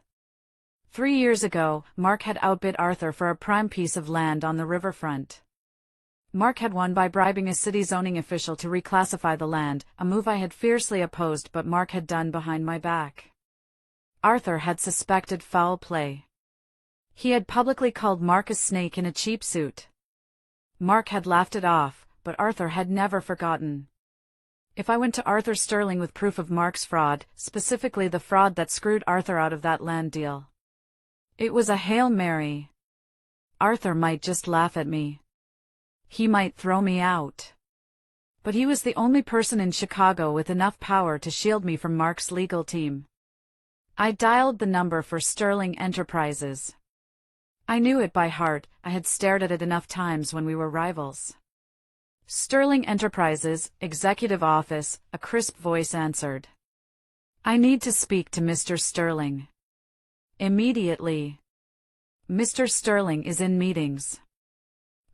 3 years ago, Mark had outbid Arthur for a prime piece of land on the riverfront. Mark had won by bribing a city zoning official to reclassify the land, a move I had fiercely opposed but Mark had done behind my back. Arthur had suspected foul play. He had publicly called Mark a snake in a cheap suit. Mark had laughed it off, but Arthur had never forgotten. If I went to Arthur Sterling with proof of Mark's fraud, specifically the fraud that screwed Arthur out of that land deal, it was a Hail Mary. Arthur might just laugh at me. He might throw me out. But he was the only person in Chicago with enough power to shield me from Mark's legal team. I dialed the number for Sterling Enterprises. I knew it by heart, I had stared at it enough times when we were rivals. Sterling Enterprises, Executive Office, a crisp voice answered. I need to speak to Mr. Sterling. Immediately. Mr. Sterling is in meetings.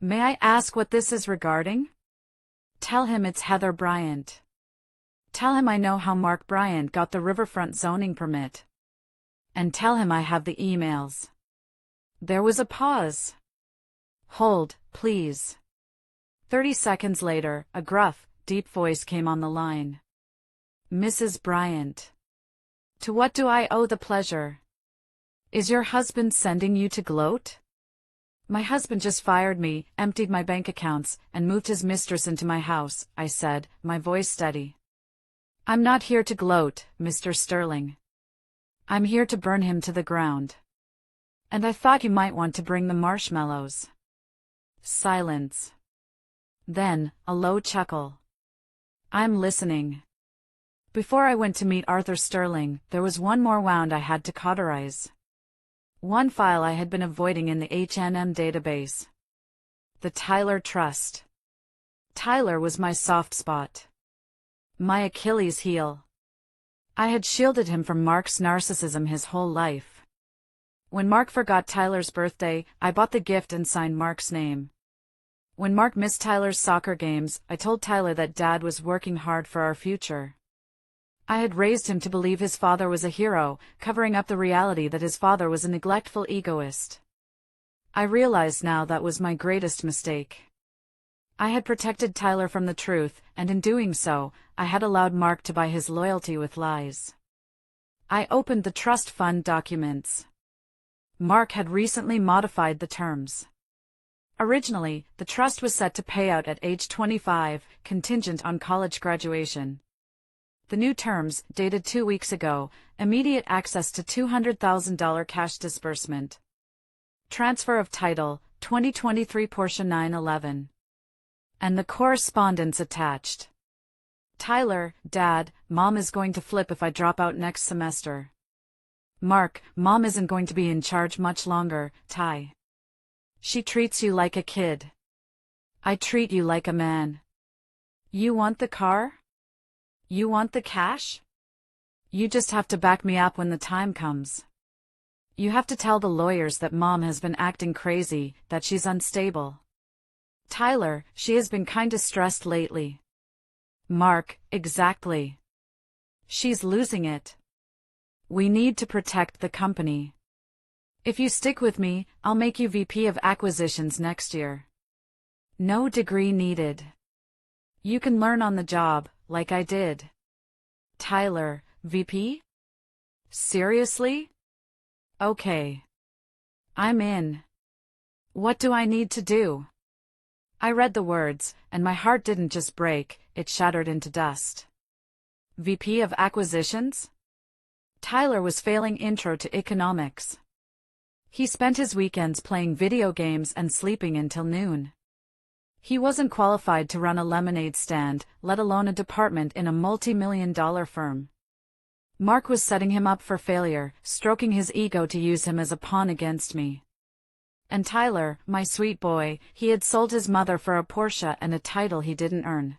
May I ask what this is regarding? Tell him it's Heather Bryant. Tell him I know how Mark Bryant got the riverfront zoning permit. And tell him I have the emails. There was a pause. Hold, please. 30 seconds later, a gruff, deep voice came on the line. Mrs. Bryant. To what do I owe the pleasure? Is your husband sending you to gloat? My husband just fired me, emptied my bank accounts, and moved his mistress into my house, I said, my voice steady. I'm not here to gloat, Mr. Sterling. I'm here to burn him to the ground. And I thought you might want to bring the marshmallows. Silence. Then, a low chuckle. I'm listening. Before I went to meet Arthur Sterling, there was one more wound I had to cauterize. One file I had been avoiding in the H&M database. The Tyler Trust. Tyler was my soft spot. My Achilles heel. I had shielded him from Mark's narcissism his whole life. When Mark forgot Tyler's birthday, I bought the gift and signed Mark's name. When Mark missed Tyler's soccer games, I told Tyler that Dad was working hard for our future. I had raised him to believe his father was a hero, covering up the reality that his father was a neglectful egoist. I realized now that was my greatest mistake. I had protected Tyler from the truth, and in doing so, I had allowed Mark to buy his loyalty with lies. I opened the trust fund documents. Mark had recently modified the terms. Originally, the trust was set to pay out at age 25, contingent on college graduation. The new terms, dated 2 weeks ago, immediate access to $200,000 cash disbursement. Transfer of title, 2023 Porsche 911. And the correspondence attached. Tyler, Dad, Mom is going to flip if I drop out next semester. Mark, Mom isn't going to be in charge much longer, Ty. She treats you like a kid. I treat you like a man. You want the car? You want the cash? You just have to back me up when the time comes. You have to tell the lawyers that Mom has been acting crazy, that she's unstable. Tyler, she has been kinda stressed lately. Mark, exactly. She's losing it. We need to protect the company. If you stick with me, I'll make you VP of Acquisitions next year. No degree needed. You can learn on the job, like I did. Tyler, VP? Seriously? Okay. I'm in. What do I need to do? I read the words, and my heart didn't just break, it shattered into dust. VP of Acquisitions? Tyler was failing Intro to Economics. He spent his weekends playing video games and sleeping until noon. He wasn't qualified to run a lemonade stand, let alone a department in a multi-million-dollar firm. Mark was setting him up for failure, stroking his ego to use him as a pawn against me. And Tyler, my sweet boy, he had sold his mother for a Porsche and a title he didn't earn.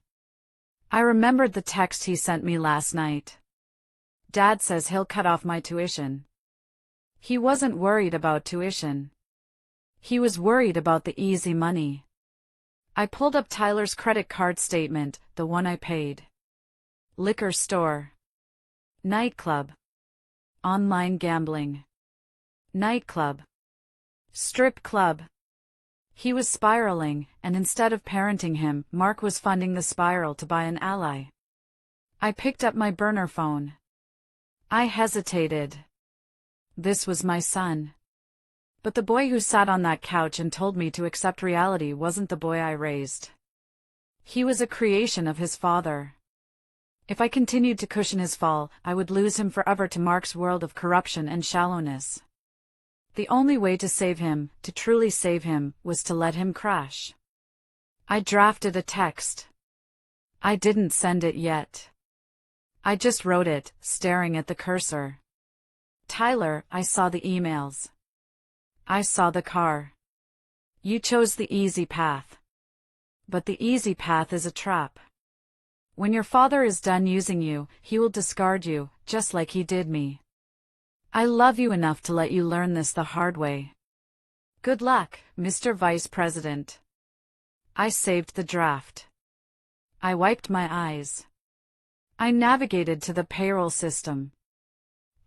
I remembered the text he sent me last night. Dad says he'll cut off my tuition. He wasn't worried about tuition. He was worried about the easy money. I pulled up Tyler's credit card statement, the one I paid. Liquor store. Nightclub. Online gambling. Nightclub. Strip club. He was spiraling, and instead of parenting him, Mark was funding the spiral to buy an ally. I picked up my burner phone. I hesitated. This was my son. But the boy who sat on that couch and told me to accept reality wasn't the boy I raised. He was a creation of his father. If I continued to cushion his fall, I would lose him forever to Mark's world of corruption and shallowness. The only way to save him, to truly save him, was to let him crash. I drafted a text. I didn't send it yet. I just wrote it, staring at the cursor. Tyler, I saw the emails. I saw the car. You chose the easy path. But the easy path is a trap. When your father is done using you, he will discard you, just like he did me. I love you enough to let you learn this the hard way. Good luck, Mr. Vice President. I saved the draft. I wiped my eyes. I navigated to the payroll system.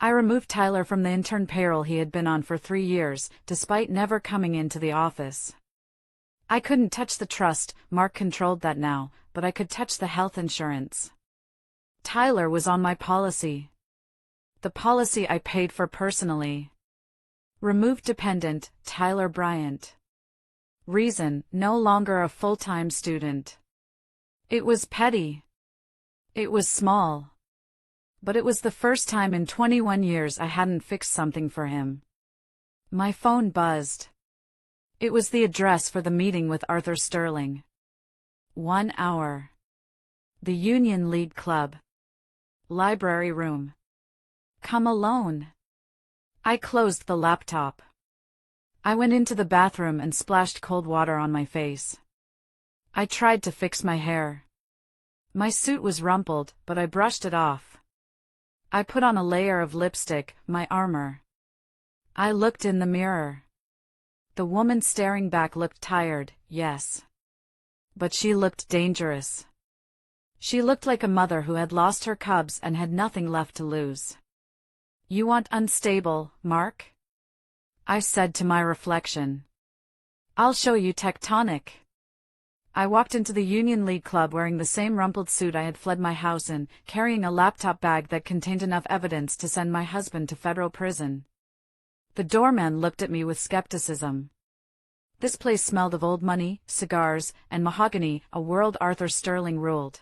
I removed Tyler from the intern payroll he had been on for 3 years, despite never coming into the office. I couldn't touch the trust, Mark controlled that now, but I could touch the health insurance. Tyler was on my policy. The policy I paid for personally. Removed dependent, Tyler Bryant. Reason, no longer a full-time student. It was petty. It was small. But it was the first time in 21 years I hadn't fixed something for him. My phone buzzed. It was the address for the meeting with Arthur Sterling. 1 hour. The Union League Club. Library room. Come alone. I closed the laptop. I went into the bathroom and splashed cold water on my face. I tried to fix my hair. My suit was rumpled, but I brushed it off. I put on a layer of lipstick, my armor. I looked in the mirror. The woman staring back looked tired, yes. But she looked dangerous. She looked like a mother who had lost her cubs and had nothing left to lose. You want unstable, Mark? I said to my reflection. I'll show you tectonic. I walked into the Union League Club wearing the same rumpled suit I had fled my house in, carrying a laptop bag that contained enough evidence to send my husband to federal prison. The doorman looked at me with skepticism. This place smelled of old money, cigars, and mahogany, a world Arthur Sterling ruled.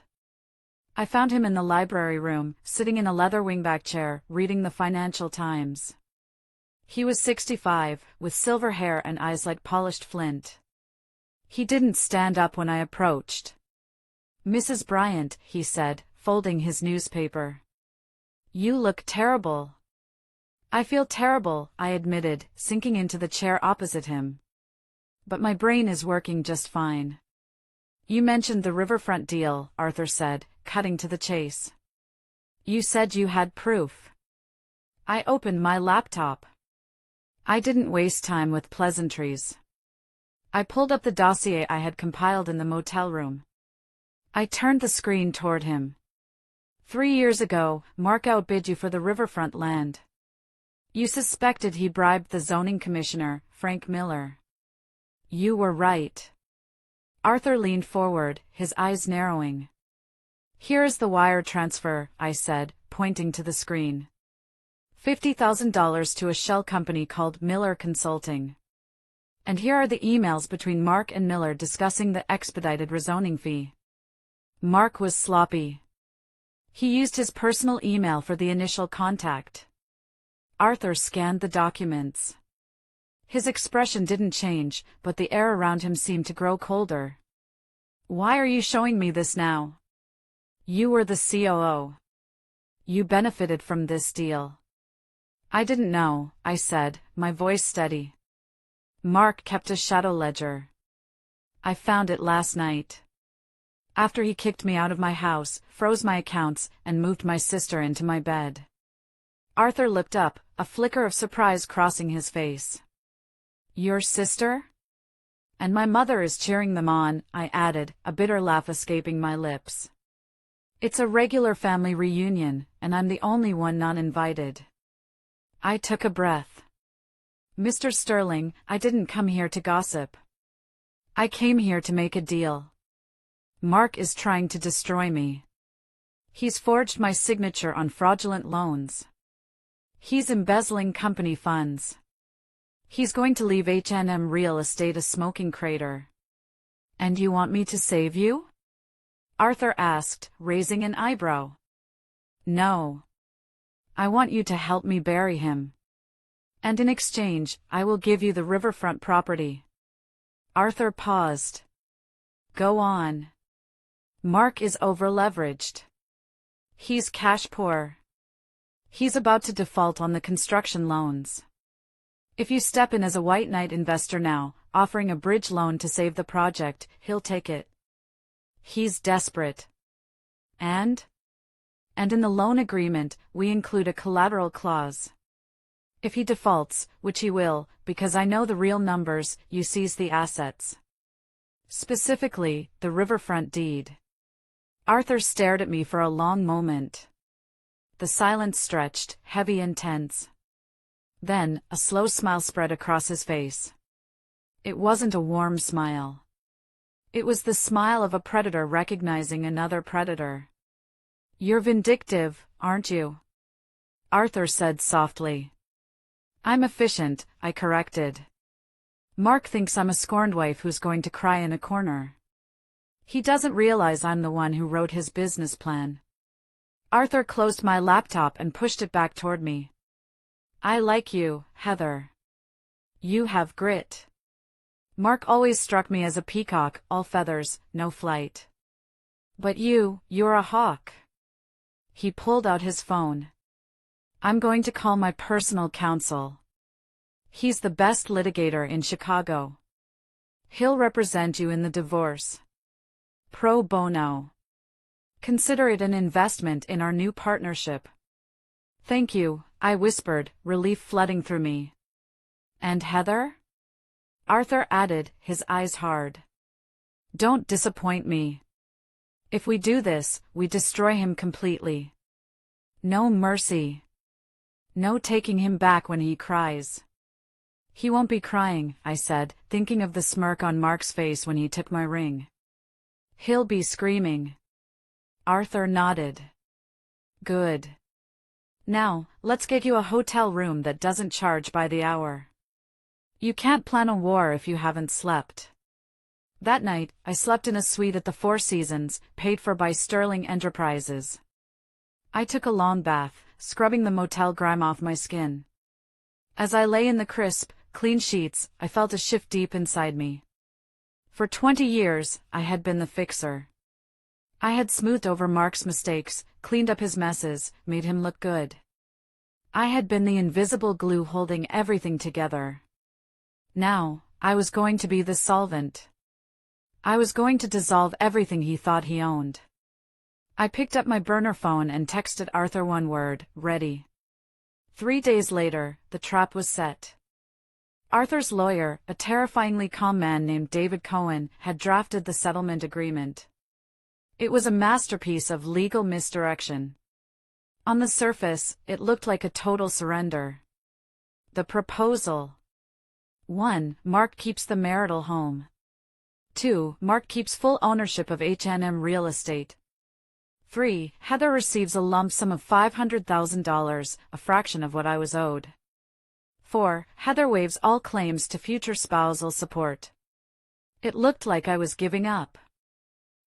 I found him in the library room, sitting in a leather wingback chair, reading the Financial Times. He was 65, with silver hair and eyes like polished flint. He didn't stand up when I approached. Mrs. Bryant, he said, folding his newspaper. You look terrible. I feel terrible, I admitted, sinking into the chair opposite him. But my brain is working just fine. You mentioned the riverfront deal, Arthur said, cutting to the chase. You said you had proof. I opened my laptop. I didn't waste time with pleasantries. I pulled up the dossier I had compiled in the motel room. I turned the screen toward him. 3 years ago, Mark outbid you for the riverfront land. You suspected he bribed the zoning commissioner, Frank Miller. You were right. Arthur leaned forward, his eyes narrowing. Here is the wire transfer, I said, pointing to the screen. $50,000 to a shell company called Miller Consulting. And here are the emails between Mark and Miller discussing the expedited rezoning fee. Mark was sloppy. He used his personal email for the initial contact. Arthur scanned the documents. His expression didn't change, but the air around him seemed to grow colder. Why are you showing me this now? You were the COO. You benefited from this deal. I didn't know, I said, my voice steady. Mark kept a shadow ledger. I found it last night. After he kicked me out of my house, froze my accounts, and moved my sister into my bed. Arthur looked up, a flicker of surprise crossing his face. Your sister? And my mother is cheering them on, I added, a bitter laugh escaping my lips. It's a regular family reunion, and I'm the only one not invited. I took a breath. Mr. Sterling, I didn't come here to gossip. I came here to make a deal. Mark is trying to destroy me. He's forged my signature on fraudulent loans. He's embezzling company funds. He's going to leave H&M Real Estate a smoking crater. And you want me to save you? Arthur asked, raising an eyebrow. No. I want you to help me bury him. And in exchange, I will give you the riverfront property. Arthur paused. Go on. Mark is over-leveraged. He's cash poor. He's about to default on the construction loans. If you step in as a white knight investor now, offering a bridge loan to save the project, he'll take it. He's desperate. And in the loan agreement, we include a collateral clause. If he defaults, which he will, because I know the real numbers, you seize the assets. Specifically, the riverfront deed. Arthur stared at me for a long moment. The silence stretched, heavy and tense. Then, a slow smile spread across his face. It wasn't a warm smile. It was the smile of a predator recognizing another predator. You're vindictive, aren't you? Arthur said softly. I'm efficient, I corrected. Mark thinks I'm a scorned wife who's going to cry in a corner. He doesn't realize I'm the one who wrote his business plan. Arthur closed my laptop and pushed it back toward me. I like you, Heather. You have grit. Mark always struck me as a peacock, all feathers, no flight. But you're a hawk. He pulled out his phone. I'm going to call my personal counsel. He's the best litigator in Chicago. He'll represent you in the divorce. Pro bono. Consider it an investment in our new partnership. Thank you, I whispered, relief flooding through me. And Heather? Arthur added, his eyes hard. Don't disappoint me. If we do this, we destroy him completely. No mercy. No taking him back when he cries. He won't be crying, I said, thinking of the smirk on Mark's face when he took my ring. He'll be screaming. Arthur nodded. Good. Now, let's get you a hotel room that doesn't charge by the hour. You can't plan a war if you haven't slept. That night, I slept in a suite at the Four Seasons, paid for by Sterling Enterprises. I took a long bath, scrubbing the motel grime off my skin. As I lay in the crisp, clean sheets, I felt a shift deep inside me. For 20 years, I had been the fixer. I had smoothed over Mark's mistakes, cleaned up his messes, made him look good. I had been the invisible glue holding everything together. Now, I was going to be the solvent. I was going to dissolve everything he thought he owned. I picked up my burner phone and texted Arthur one word, ready. 3 days later, the trap was set. Arthur's lawyer, a terrifyingly calm man named David Cohen, had drafted the settlement agreement. It was a masterpiece of legal misdirection. On the surface, it looked like a total surrender. The proposal. 1. Mark keeps the marital home. 2. Mark keeps full ownership of H&M real estate. 3. Heather receives a lump sum of $500,000, a fraction of what I was owed. 4. Heather waives all claims to future spousal support. It looked like I was giving up.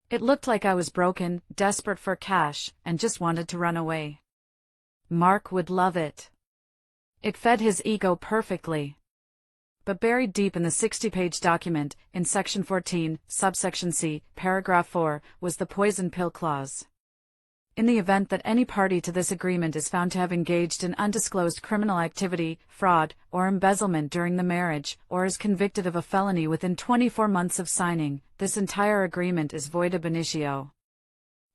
It looked like I was broken, desperate for cash, and just wanted to run away. Mark would love it. It fed his ego perfectly. But buried deep in the 60-page document, in Section 14, subsection C, paragraph 4, was the poison pill clause. In the event that any party to this agreement is found to have engaged in undisclosed criminal activity, fraud, or embezzlement during the marriage, or is convicted of a felony within 24 months of signing, this entire agreement is void ab initio.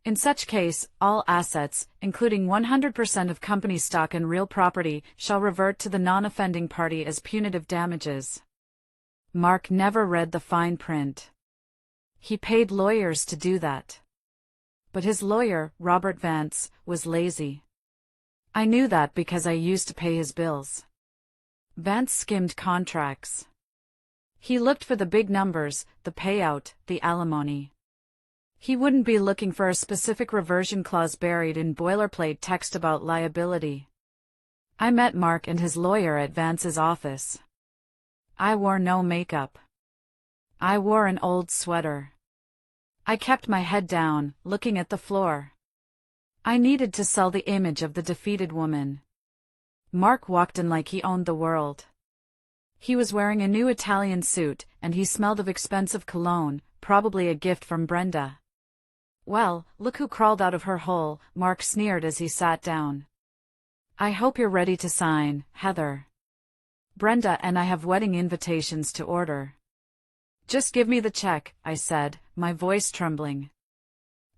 In such case, all assets, including 100% of company stock and real property, shall revert to the non-offending party as punitive damages. Mark never read the fine print. He paid lawyers to do that. But his lawyer, Robert Vance, was lazy. I knew that because I used to pay his bills. Vance skimmed contracts. He looked for the big numbers, the payout, the alimony. He wouldn't be looking for a specific reversion clause buried in boilerplate text about liability. I met Mark and his lawyer at Vance's office. I wore no makeup. I wore an old sweater. I kept my head down, looking at the floor. I needed to sell the image of the defeated woman. Mark walked in like he owned the world. He was wearing a new Italian suit, and he smelled of expensive cologne, probably a gift from Brenda. Well, look who crawled out of her hole, Mark sneered as he sat down. I hope you're ready to sign, Heather. Brenda and I have wedding invitations to order. Just give me the check, I said, my voice trembling.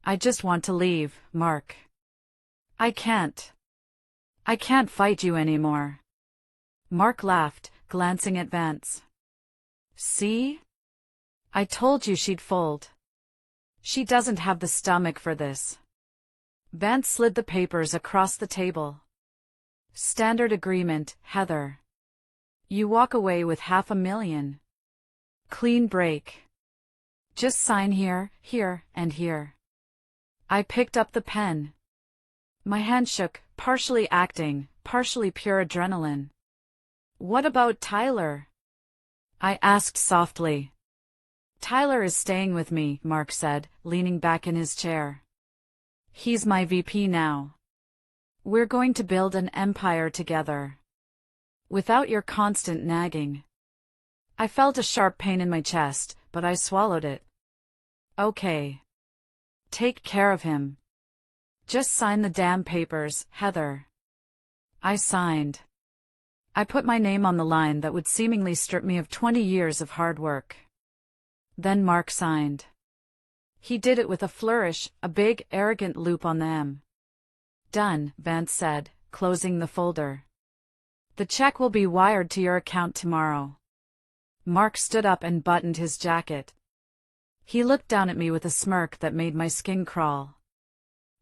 I just want to leave, Mark. I can't. I can't fight you anymore. Mark laughed, glancing at Vance. See? I told you she'd fold. She doesn't have the stomach for this. Vance slid the papers across the table. Standard agreement, Heather. You walk away with $500,000. Clean break. Just sign here, here, and here. I picked up the pen. My hand shook, partially acting, partially pure adrenaline. What about Tyler? I asked softly. Tyler is staying with me, Mark said, leaning back in his chair. He's my VP now. We're going to build an empire together. Without your constant nagging. I felt a sharp pain in my chest, but I swallowed it. Okay. Take care of him. Just sign the damn papers, Heather. I signed. I put my name on the line that would seemingly strip me of 20 years of hard work. Then Mark signed. He did it with a flourish, a big, arrogant loop on the M. Done, Vance said, closing the folder. The check will be wired to your account tomorrow. Mark stood up and buttoned his jacket. He looked down at me with a smirk that made my skin crawl.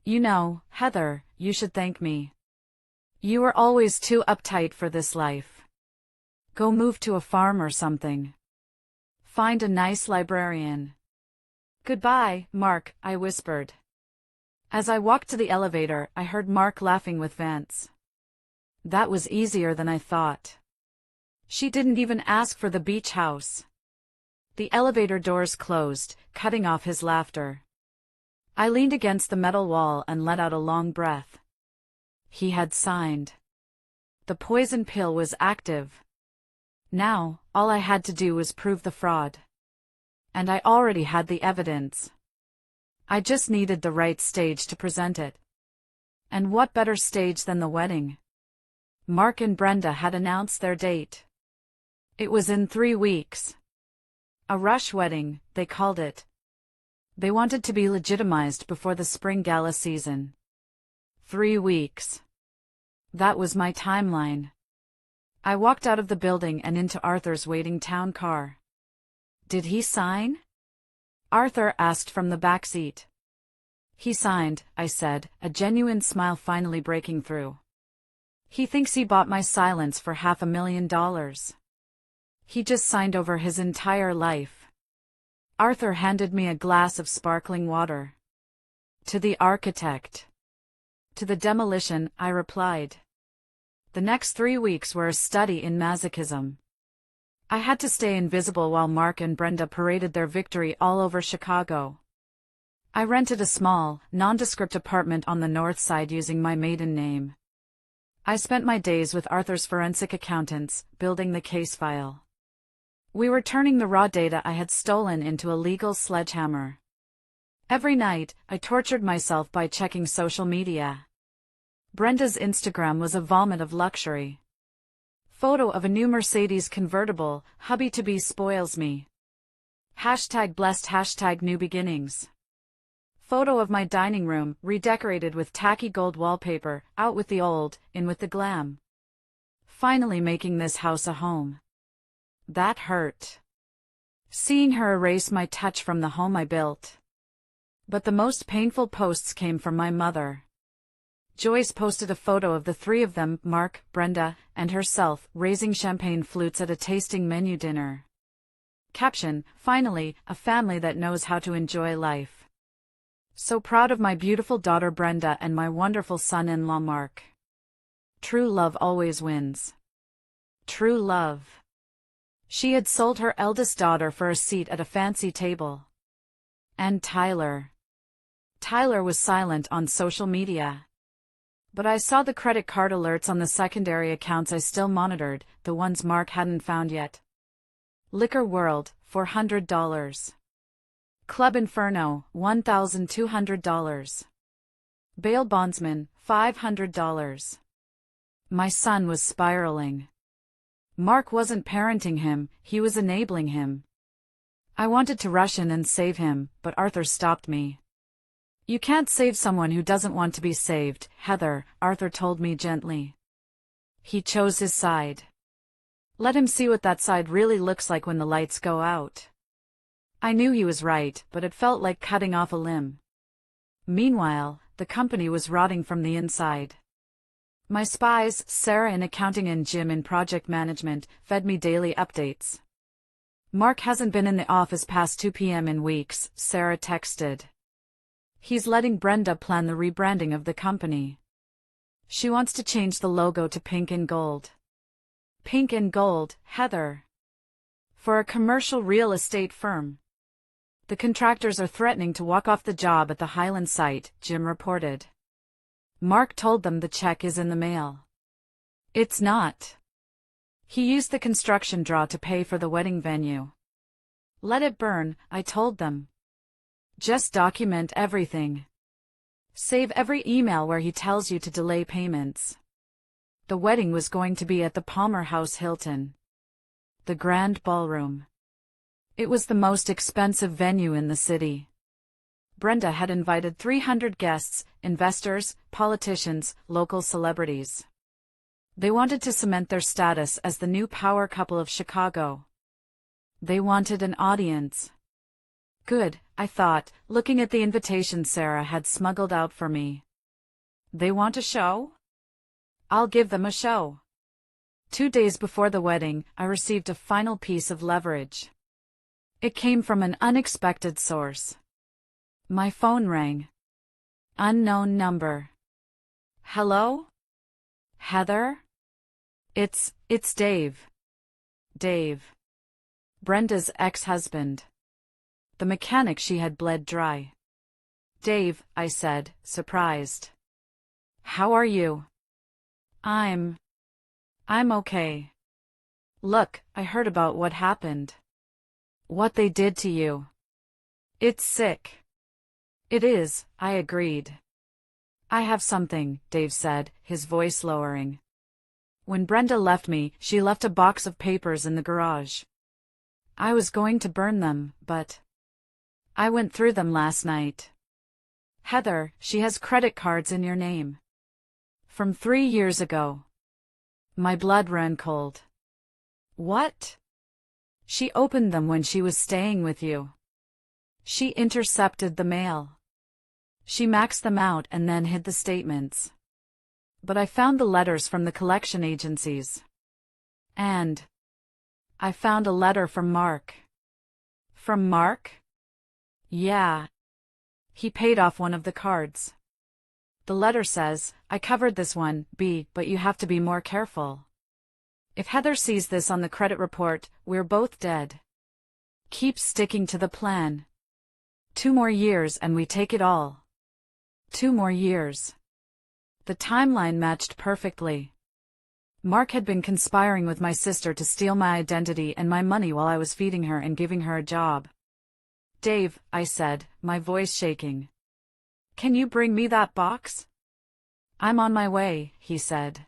You know, Heather, you should thank me. You were always too uptight for this life. Go move to a farm or something. Find a nice librarian. Goodbye, Mark, I whispered. As I walked to the elevator, I heard Mark laughing with Vance. That was easier than I thought. She didn't even ask for the beach house. The elevator doors closed, cutting off his laughter. I leaned against the metal wall and let out a long breath. He had signed. The poison pill was active. Now, all I had to do was prove the fraud. And I already had the evidence. I just needed the right stage to present it. And what better stage than the wedding? Mark and Brenda had announced their date. It was in 3 weeks. A rush wedding, they called it. They wanted to be legitimized before the spring gala season. 3 weeks. That was my timeline. I walked out of the building and into Arthur's waiting town car. Did he sign? Arthur asked from the back seat. He signed, I said, a genuine smile finally breaking through. He thinks he bought my silence for $500,000. He just signed over his entire life. Arthur handed me a glass of sparkling water. To the architect. To the demolition, I replied. The next 3 weeks were a study in masochism. I had to stay invisible while Mark and Brenda paraded their victory all over Chicago. I rented a small, nondescript apartment on the north side using my maiden name. I spent my days with Arthur's forensic accountants, building the case file. We were turning the raw data I had stolen into a legal sledgehammer. Every night, I tortured myself by checking social media. Brenda's Instagram was a vomit of luxury. Photo of a new Mercedes convertible, hubby-to-be spoils me. #blessed #new beginnings. Photo of my dining room, redecorated with tacky gold wallpaper, out with the old, in with the glam. Finally making this house a home. That hurt. Seeing her erase my touch from the home I built. But the most painful posts came from my mother. Joyce posted a photo of the 3 of them, Mark, Brenda, and herself, raising champagne flutes at a tasting menu dinner. Caption, finally, a family that knows how to enjoy life. So proud of my beautiful daughter Brenda and my wonderful son-in-law Mark. True love always wins. True love. She had sold her eldest daughter for a seat at a fancy table. And Tyler. Tyler was silent on social media. But I saw the credit card alerts on the secondary accounts I still monitored, the ones Mark hadn't found yet. Liquor World, $400. Club Inferno, $1,200. Bail Bondsman, $500. My son was spiraling. Mark wasn't parenting him, he was enabling him. I wanted to rush in and save him, but Arthur stopped me. You can't save someone who doesn't want to be saved, Heather, Arthur told me gently. He chose his side. Let him see what that side really looks like when the lights go out. I knew he was right, but it felt like cutting off a limb. Meanwhile, the company was rotting from the inside. My spies, Sarah in accounting and Jim in project management, fed me daily updates. Mark hasn't been in the office past 2 p.m. in weeks, Sarah texted. He's letting Brenda plan the rebranding of the company. She wants to change the logo to pink and gold. Pink and gold, Heather. For a commercial real estate firm. The contractors are threatening to walk off the job at the Highland site, Jim reported. Mark told them the check is in the mail. It's not. He used the construction draw to pay for the wedding venue. Let it burn, I told them. Just document everything. Save every email where he tells you to delay payments. The wedding was going to be at the Palmer House Hilton, the Grand Ballroom. It was the most expensive venue in the city. Brenda had invited 300 guests, investors, politicians, local celebrities. They wanted to cement their status as the new power couple of Chicago. They wanted an audience. Good, I thought, looking at the invitation Sarah had smuggled out for me. They want a show? I'll give them a show. 2 days before the wedding, I received a final piece of leverage. It came from an unexpected source. My phone rang. Unknown number. Hello? Heather? It's Dave. Dave. Brenda's ex-husband. The mechanic she had bled dry. Dave, I said, surprised. How are you? I'm okay. Look, I heard about what happened. What they did to you. It's sick. It is, I agreed. I have something, Dave said, his voice lowering. When Brenda left me, she left a box of papers in the garage. I was going to burn them, but I went through them last night. Heather, she has credit cards in your name. From 3 years ago. My blood ran cold. What? She opened them when she was staying with you. She intercepted the mail. She maxed them out and then hid the statements. But I found the letters from the collection agencies. And I found a letter from Mark. From Mark? Yeah. He paid off one of the cards. The letter says, I covered this one, B, but you have to be more careful. If Heather sees this on the credit report, we're both dead. Keep sticking to the plan. 2 more years and we take it all. 2 more years. The timeline matched perfectly. Mark had been conspiring with my sister to steal my identity and my money while I was feeding her and giving her a job. Dave, I said, my voice shaking. Can you bring me that box? I'm on my way, he said.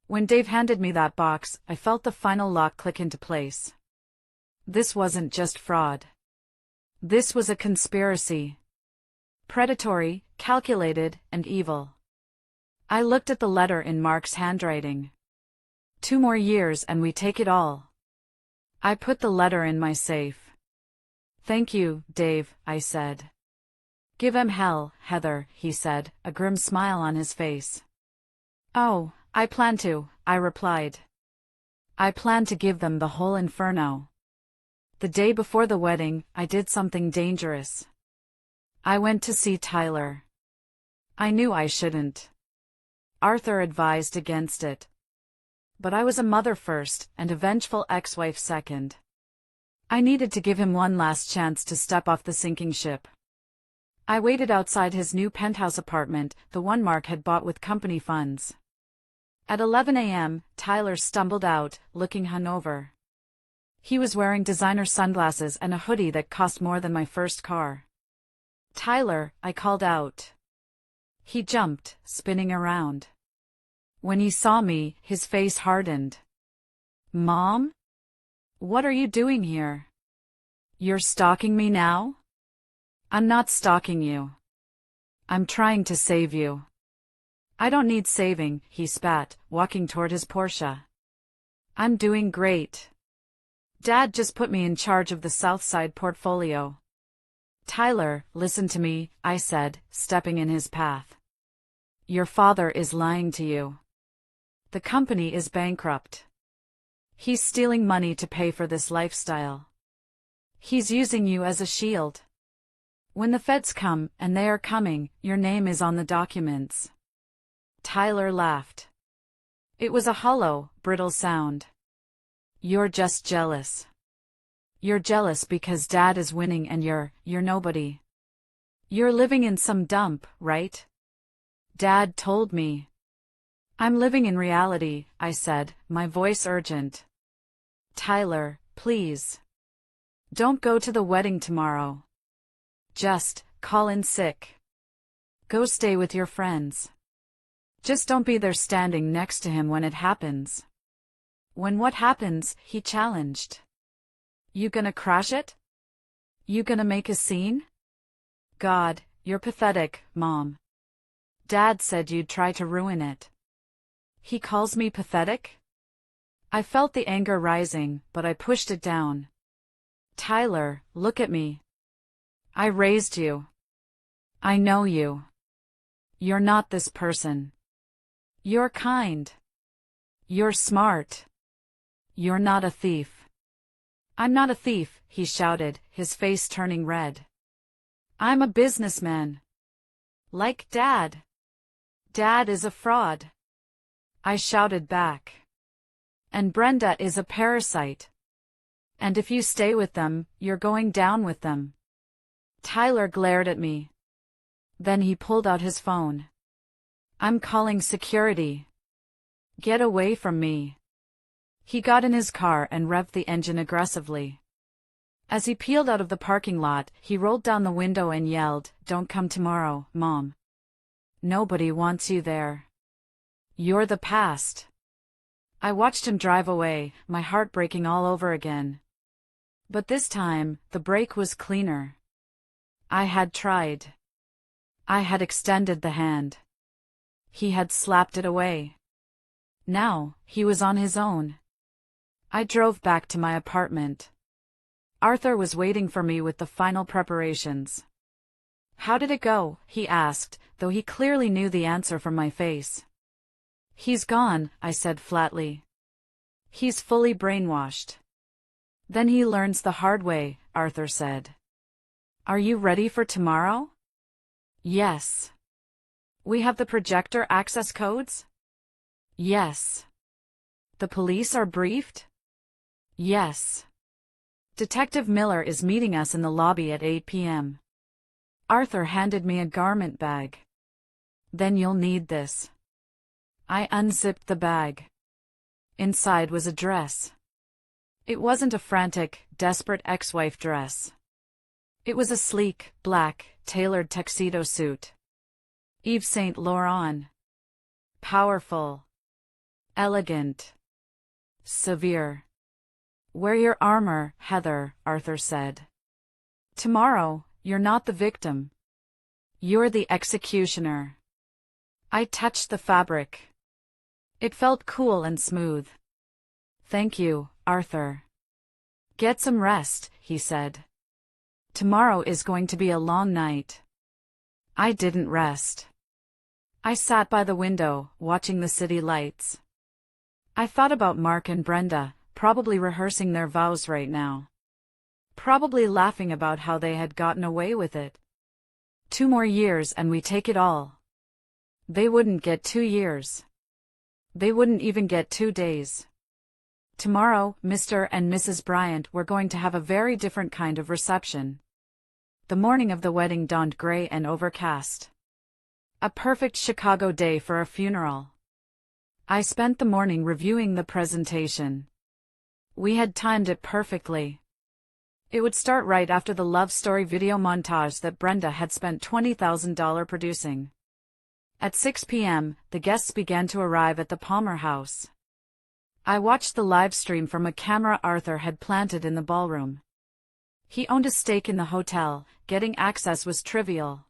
When Dave handed me that box, I felt the final lock click into place. This wasn't just fraud. This was a conspiracy. Predatory, calculated, and evil. I looked at the letter in Mark's handwriting. 2 more years and we take it all. I put the letter in my safe. Thank you, Dave, I said. Give him hell, Heather, he said, a grim smile on his face. Oh, I plan to, I replied. I plan to give them the whole inferno. The day before the wedding, I did something dangerous. I went to see Tyler. I knew I shouldn't. Arthur advised against it. But I was a mother first, and a vengeful ex-wife second. I needed to give him one last chance to step off the sinking ship. I waited outside his new penthouse apartment, the one Mark had bought with company funds. At 11 a.m., Tyler stumbled out, looking hungover. He was wearing designer sunglasses and a hoodie that cost more than my first car. Tyler, I called out. He jumped, spinning around. When he saw me, his face hardened. Mom? What are you doing here? You're stalking me now? I'm not stalking you. I'm trying to save you. I don't need saving, he spat, walking toward his Porsche. I'm doing great. Dad just put me in charge of the Southside portfolio. Tyler, listen to me, I said, stepping in his path. Your father is lying to you. The company is bankrupt. He's stealing money to pay for this lifestyle. He's using you as a shield. When the feds come, and they are coming, your name is on the documents. Tyler laughed. It was a hollow, brittle sound. You're just jealous. You're jealous because Dad is winning and you're nobody. You're living in some dump, right? Dad told me. I'm living in reality, I said, my voice urgent. Tyler, please. Don't go to the wedding tomorrow. Just call in sick. Go stay with your friends. Just don't be there standing next to him when it happens. When what happens, he challenged. You gonna crash it? You gonna make a scene? God, you're pathetic, Mom. Dad said you'd try to ruin it. He calls me pathetic? I felt the anger rising, but I pushed it down. Tyler, look at me. I raised you. I know you. You're not this person. You're kind. You're smart. You're not a thief. I'm not a thief, he shouted, his face turning red. I'm a businessman. Like Dad. Dad is a fraud. I shouted back. And Brenda is a parasite. And if you stay with them, you're going down with them. Tyler glared at me. Then he pulled out his phone. I'm calling security. Get away from me. He got in his car and revved the engine aggressively. As he peeled out of the parking lot, he rolled down the window and yelled, Don't come tomorrow, Mom. Nobody wants you there. You're the past. I watched him drive away, my heart breaking all over again. But this time, the brake was cleaner. I had tried. I had extended the hand. He had slapped it away. Now, he was on his own. I drove back to my apartment. Arthur was waiting for me with the final preparations. How did it go? He asked, though he clearly knew the answer from my face. He's gone, I said flatly. He's fully brainwashed. Then he learns the hard way, Arthur said. Are you ready for tomorrow? Yes. We have the projector access codes? Yes. The police are briefed? Yes. Detective Miller is meeting us in the lobby at 8 p.m. Arthur handed me a garment bag. Then you'll need this. I unzipped the bag. Inside was a dress. It wasn't a frantic, desperate ex-wife dress. It was a sleek, black, tailored tuxedo suit. Yves Saint Laurent. Powerful. Elegant. Severe. Wear your armor, Heather, Arthur said. Tomorrow, you're not the victim. You're the executioner. I touched the fabric. It felt cool and smooth. Thank you, Arthur. Get some rest, he said. Tomorrow is going to be a long night. I didn't rest. I sat by the window, watching the city lights. I thought about Mark and Brenda, probably rehearsing their vows right now. Probably laughing about how they had gotten away with it. 2 more years and we take it all. They wouldn't get 2 years. They wouldn't even get 2 days. Tomorrow, Mr. and Mrs. Bryant were going to have a very different kind of reception. The morning of the wedding dawned gray and overcast. A perfect Chicago day for a funeral. I spent the morning reviewing the presentation. We had timed it perfectly. It would start right after the love story video montage that Brenda had spent $20,000 producing. At 6 p.m., the guests began to arrive at the Palmer house. I watched the live stream from a camera Arthur had planted in the ballroom. He owned a stake in the hotel, getting access was trivial.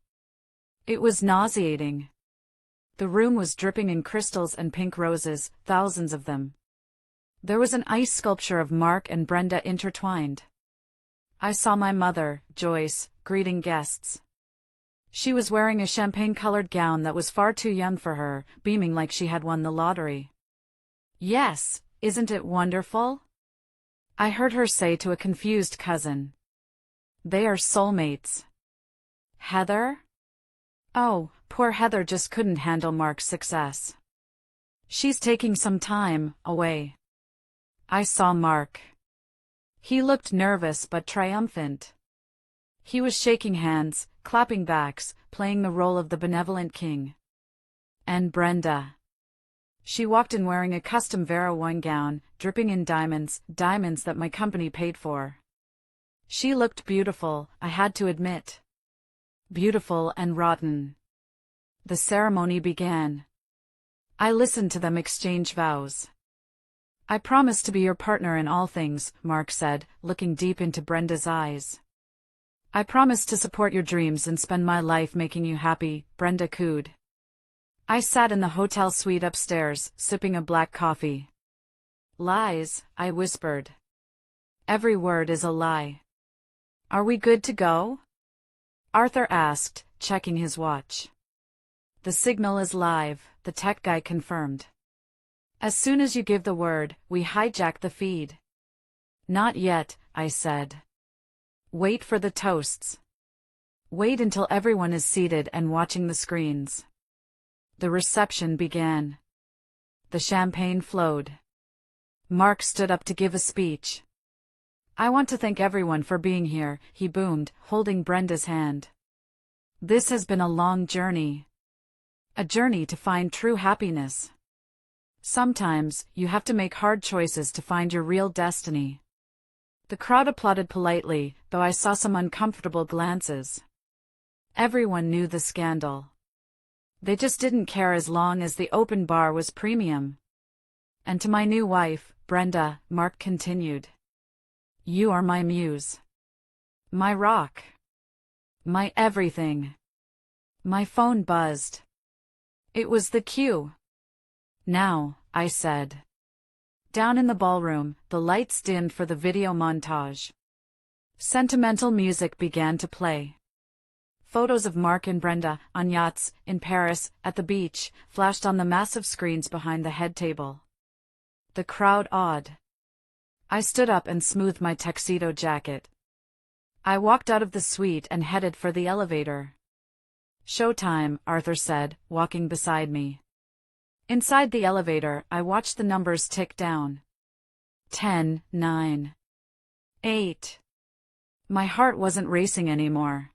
It was nauseating. The room was dripping in crystals and pink roses, thousands of them. There was an ice sculpture of Mark and Brenda intertwined. I saw my mother, Joyce, greeting guests. She was wearing a champagne-colored gown that was far too young for her, beaming like she had won the lottery. Yes, isn't it wonderful? I heard her say to a confused cousin. They are soulmates. Heather? Oh, poor Heather just couldn't handle Mark's success. She's taking some time away. I saw Mark. He looked nervous but triumphant. He was shaking hands, clapping backs, playing the role of the benevolent king. And Brenda. She walked in wearing a custom Vera Wang gown, dripping in diamonds, diamonds that my company paid for. She looked beautiful, I had to admit. Beautiful and rotten. The ceremony began. I listened to them exchange vows. I promise to be your partner in all things, Mark said, looking deep into Brenda's eyes. I promise to support your dreams and spend my life making you happy, Brenda cooed. I sat in the hotel suite upstairs, sipping a black coffee. Lies, I whispered. Every word is a lie. Are we good to go? Arthur asked, checking his watch. The signal is live, the tech guy confirmed. As soon as you give the word, we hijack the feed. Not yet, I said. Wait for the toasts. Wait until everyone is seated and watching the screens. The reception began. The champagne flowed. Mark stood up to give a speech. I want to thank everyone for being here, he boomed, holding Brenda's hand. This has been a long journey. A journey to find true happiness. Sometimes, you have to make hard choices to find your real destiny. The crowd applauded politely, though I saw some uncomfortable glances. Everyone knew the scandal. They just didn't care as long as the open bar was premium. And to my new wife, Brenda, Mark continued. You are my muse. My rock. My everything. My phone buzzed. It was the cue. Now, I said. Down in the ballroom, the lights dimmed for the video montage. Sentimental music began to play. Photos of Mark and Brenda, on yachts, in Paris, at the beach, flashed on the massive screens behind the head table. The crowd awed. I stood up and smoothed my tuxedo jacket. I walked out of the suite and headed for the elevator. Showtime, Arthur said, walking beside me. Inside the elevator, I watched the numbers tick down. 10, 9, 8. My heart wasn't racing anymore.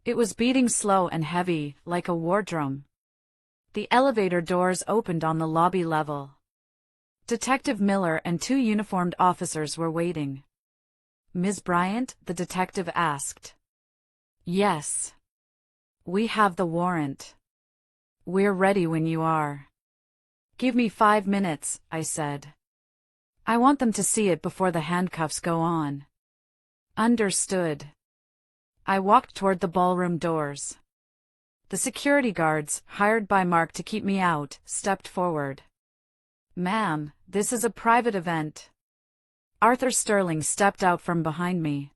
It was beating slow and heavy, like a war drum. The elevator doors opened on the lobby level. Detective Miller and 2 uniformed officers were waiting. Ms. Bryant, the detective asked. Yes. We have the warrant. We're ready when you are. Give me 5 minutes, I said. I want them to see it before the handcuffs go on. Understood. I walked toward the ballroom doors. The security guards, hired by Mark to keep me out, stepped forward. Ma'am, this is a private event. Arthur Sterling stepped out from behind me.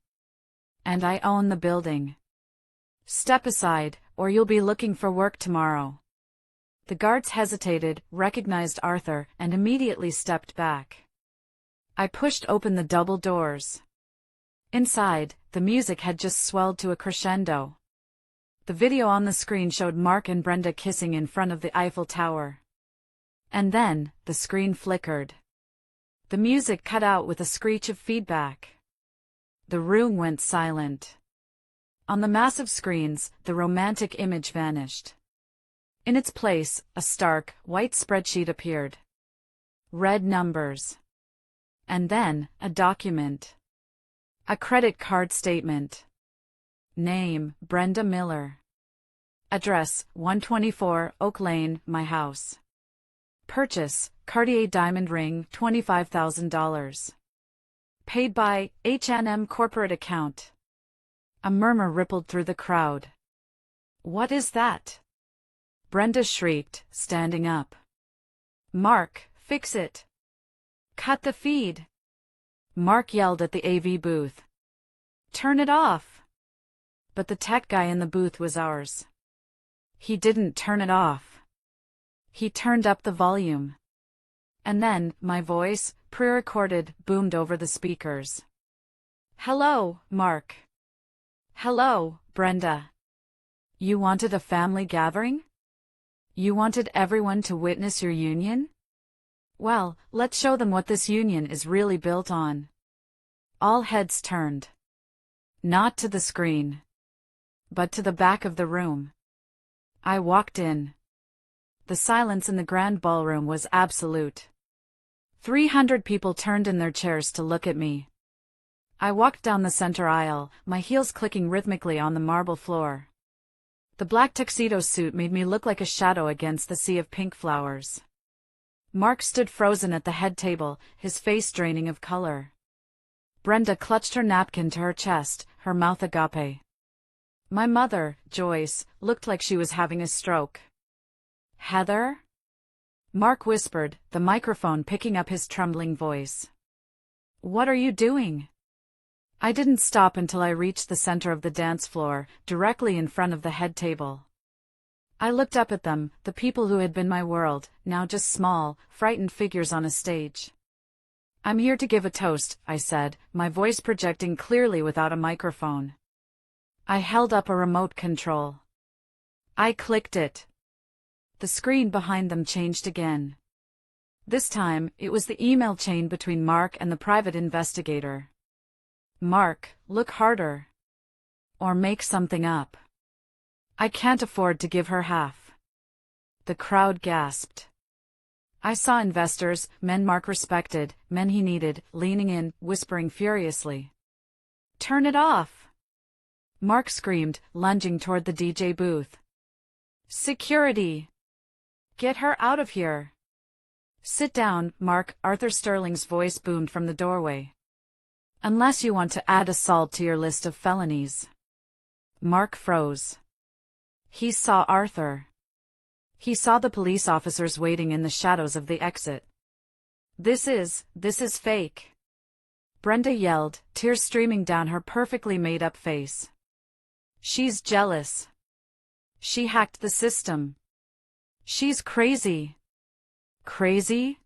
And I own the building. Step aside, or you'll be looking for work tomorrow. The guards hesitated, recognized Arthur, and immediately stepped back. I pushed open the double doors. Inside, the music had just swelled to a crescendo. The video on the screen showed Mark and Brenda kissing in front of the Eiffel Tower. And then, the screen flickered. The music cut out with a screech of feedback. The room went silent. On the massive screens, the romantic image vanished. In its place, a stark, white spreadsheet appeared. Red numbers. And then, a document. A credit card statement. Name, Brenda Miller. Address, 124 Oak Lane, my house. Purchase, Cartier diamond ring, $25,000. Paid by, H&M corporate account. A murmur rippled through the crowd. What is that? Brenda shrieked, standing up. Mark, fix it. Cut the feed. Mark yelled at the AV booth. Turn it off. But the tech guy in the booth was ours. He didn't turn it off. He turned up the volume. And then, my voice, pre-recorded, boomed over the speakers. Hello, Mark. Hello, Brenda. You wanted a family gathering? You wanted everyone to witness your union? Well, let's show them what this union is really built on. All heads turned. Not to the screen, but to the back of the room. I walked in. the silence in the grand ballroom was absolute. 300 people turned in their chairs to look at me. I walked down the center aisle, my heels clicking rhythmically on the marble floor. The black tuxedo suit made me look like a shadow against the sea of pink flowers. Mark stood frozen at the head table, his face draining of color. Brenda clutched her napkin to her chest, her mouth agape. My mother, Joyce, looked like she was having a stroke. "Heather?" Mark whispered, the microphone picking up his trembling voice. "What are you doing?" I didn't stop until I reached the center of the dance floor, directly in front of the head table. I looked up at them, the people who had been my world, now just small, frightened figures on a stage. "I'm here to give a toast," I said, my voice projecting clearly without a microphone. I held up a remote control. I clicked it. The screen behind them changed again. This time, it was the email chain between Mark and the private investigator. "Mark, look harder. Or make something up. I can't afford to give her half." The crowd gasped. I saw investors, men Mark respected, men he needed, leaning in, whispering furiously. "Turn it off!" Mark screamed, lunging toward the DJ booth. "Security! Get her out of here!" "Sit down, Mark," Arthur Sterling's voice boomed from the doorway. "Unless you want to add assault to your list of felonies." Mark froze. He saw Arthur. He saw the police officers waiting in the shadows of the exit. This is fake," Brenda yelled, tears streaming down her perfectly made-up face. "She's jealous. She hacked the system. She's crazy." "Crazy?"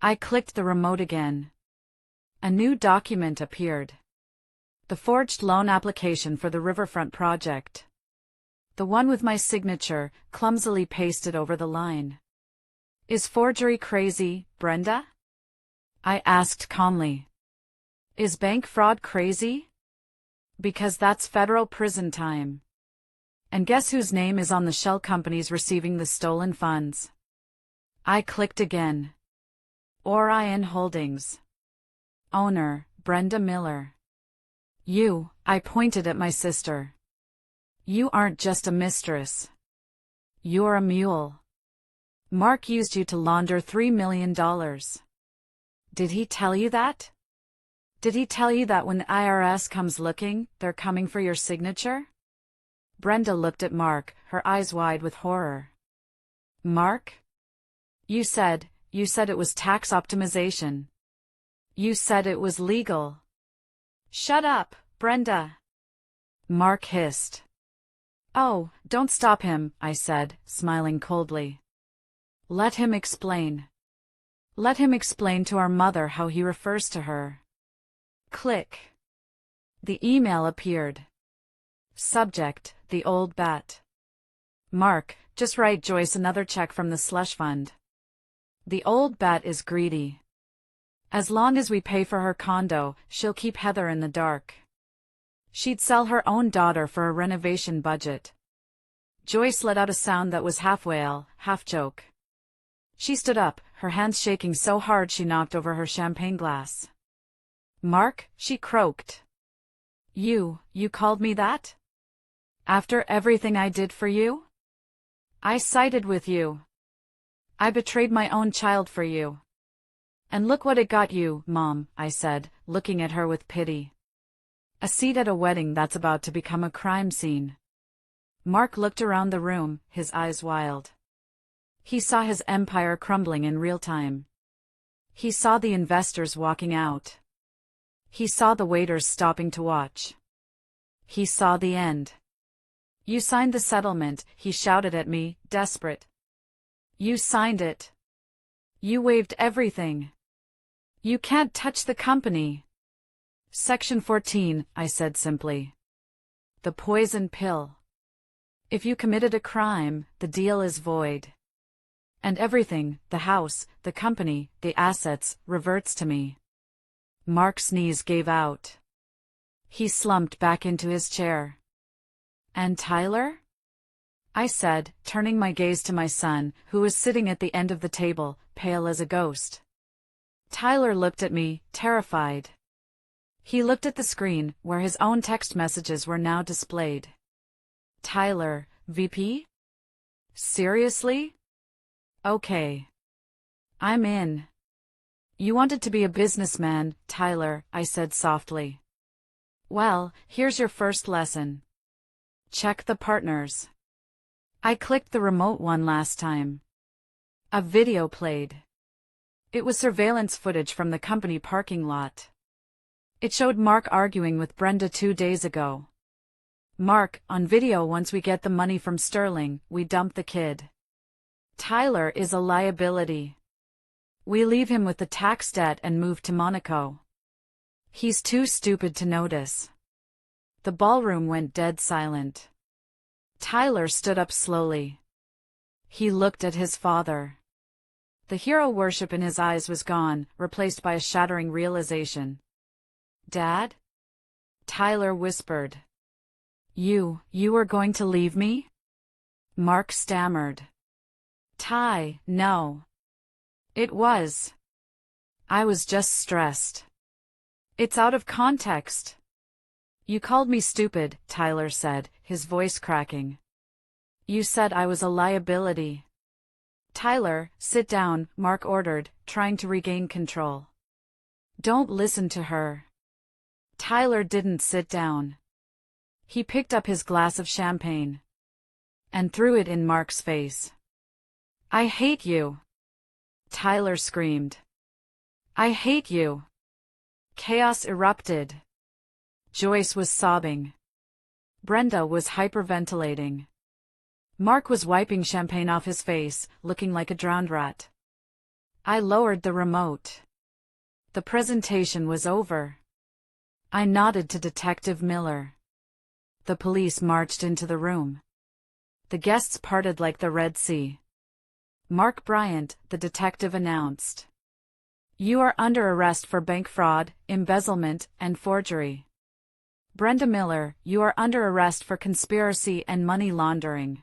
I clicked the remote again. A new document appeared. The forged loan application for the Riverfront project. The one with my signature, clumsily pasted over the line. "Is forgery crazy, Brenda?" I asked calmly. "Is bank fraud crazy? Because that's federal prison time. And guess whose name is on the shell companies receiving the stolen funds?" I clicked again. Orion Holdings. Owner, Brenda Miller. "You," I pointed at my sister. "You aren't just a mistress. You're a mule. Mark used you to launder $3 million. Did he tell you that? Did he tell you that when the IRS comes looking, they're coming for your signature?" Brenda looked at Mark, her eyes wide with horror. "Mark? You said it was tax optimization. You said it was legal." "Shut up, Brenda," Mark hissed. "Oh, don't stop him," I said, smiling coldly. "Let him explain. Let him explain to our mother how he refers to her." Click. The email appeared. Subject, the old bat. "Mark, just write Joyce another check from the slush fund. The old bat is greedy. As long as we pay for her condo, she'll keep Heather in the dark. She'd sell her own daughter for a renovation budget." Joyce let out a sound that was half wail, half joke. She stood up, her hands shaking so hard she knocked over her champagne glass. "Mark," she croaked. You called me that? After everything I did for you? I sided with you. I betrayed my own child for you. And look what it got you, Mom," I said, looking at her with pity. "A seat at a wedding that's about to become a crime scene." Mark looked around the room, his eyes wild. He saw his empire crumbling in real time. He saw the investors walking out. He saw the waiters stopping to watch. He saw the end. "You signed the settlement," he shouted at me, desperate. "You signed it. You waived everything. You can't touch the company." "Section 14, I said simply. "The poison pill. If you committed a crime, the deal is void. And everything, the house, the company, the assets, reverts to me." Mark's knees gave out. He slumped back into his chair. "And Tyler?" I said, turning my gaze to my son, who was sitting at the end of the table, pale as a ghost. Tyler looked at me, terrified. He looked at the screen, where his own text messages were now displayed. Tyler, VP? Seriously? Okay. I'm in. You wanted to be a businessman, Tyler, I said softly. Well, here's your first lesson. Check the partners. I clicked the remote one last time. A video played. It was surveillance footage from the company parking lot. It showed Mark arguing with Brenda 2 days ago. Mark, on video, once we get the money from Sterling, we dump the kid. Tyler is a liability. We leave him with the tax debt and move to Monaco. He's too stupid to notice. The ballroom went dead silent. Tyler stood up slowly. He looked at his father. The hero worship in his eyes was gone, replaced by a shattering realization. Dad? Tyler whispered. You are going to leave me? Mark stammered. Ty, no. It was. I was just stressed. It's out of context. You called me stupid, Tyler said, his voice cracking. You said I was a liability. Tyler, sit down, Mark ordered, trying to regain control. Don't listen to her. Tyler didn't sit down. He picked up his glass of champagne and threw it in Mark's face. I hate you. Tyler screamed. I hate you. Chaos erupted. Joyce was sobbing. Brenda was hyperventilating. Mark was wiping champagne off his face, looking like a drowned rat. I lowered the remote. The presentation was over. I nodded to Detective Miller. The police marched into the room. The guests parted like the Red Sea. Mark Bryant, the detective, announced. You are under arrest for bank fraud, embezzlement, and forgery. Brenda Miller, you are under arrest for conspiracy and money laundering.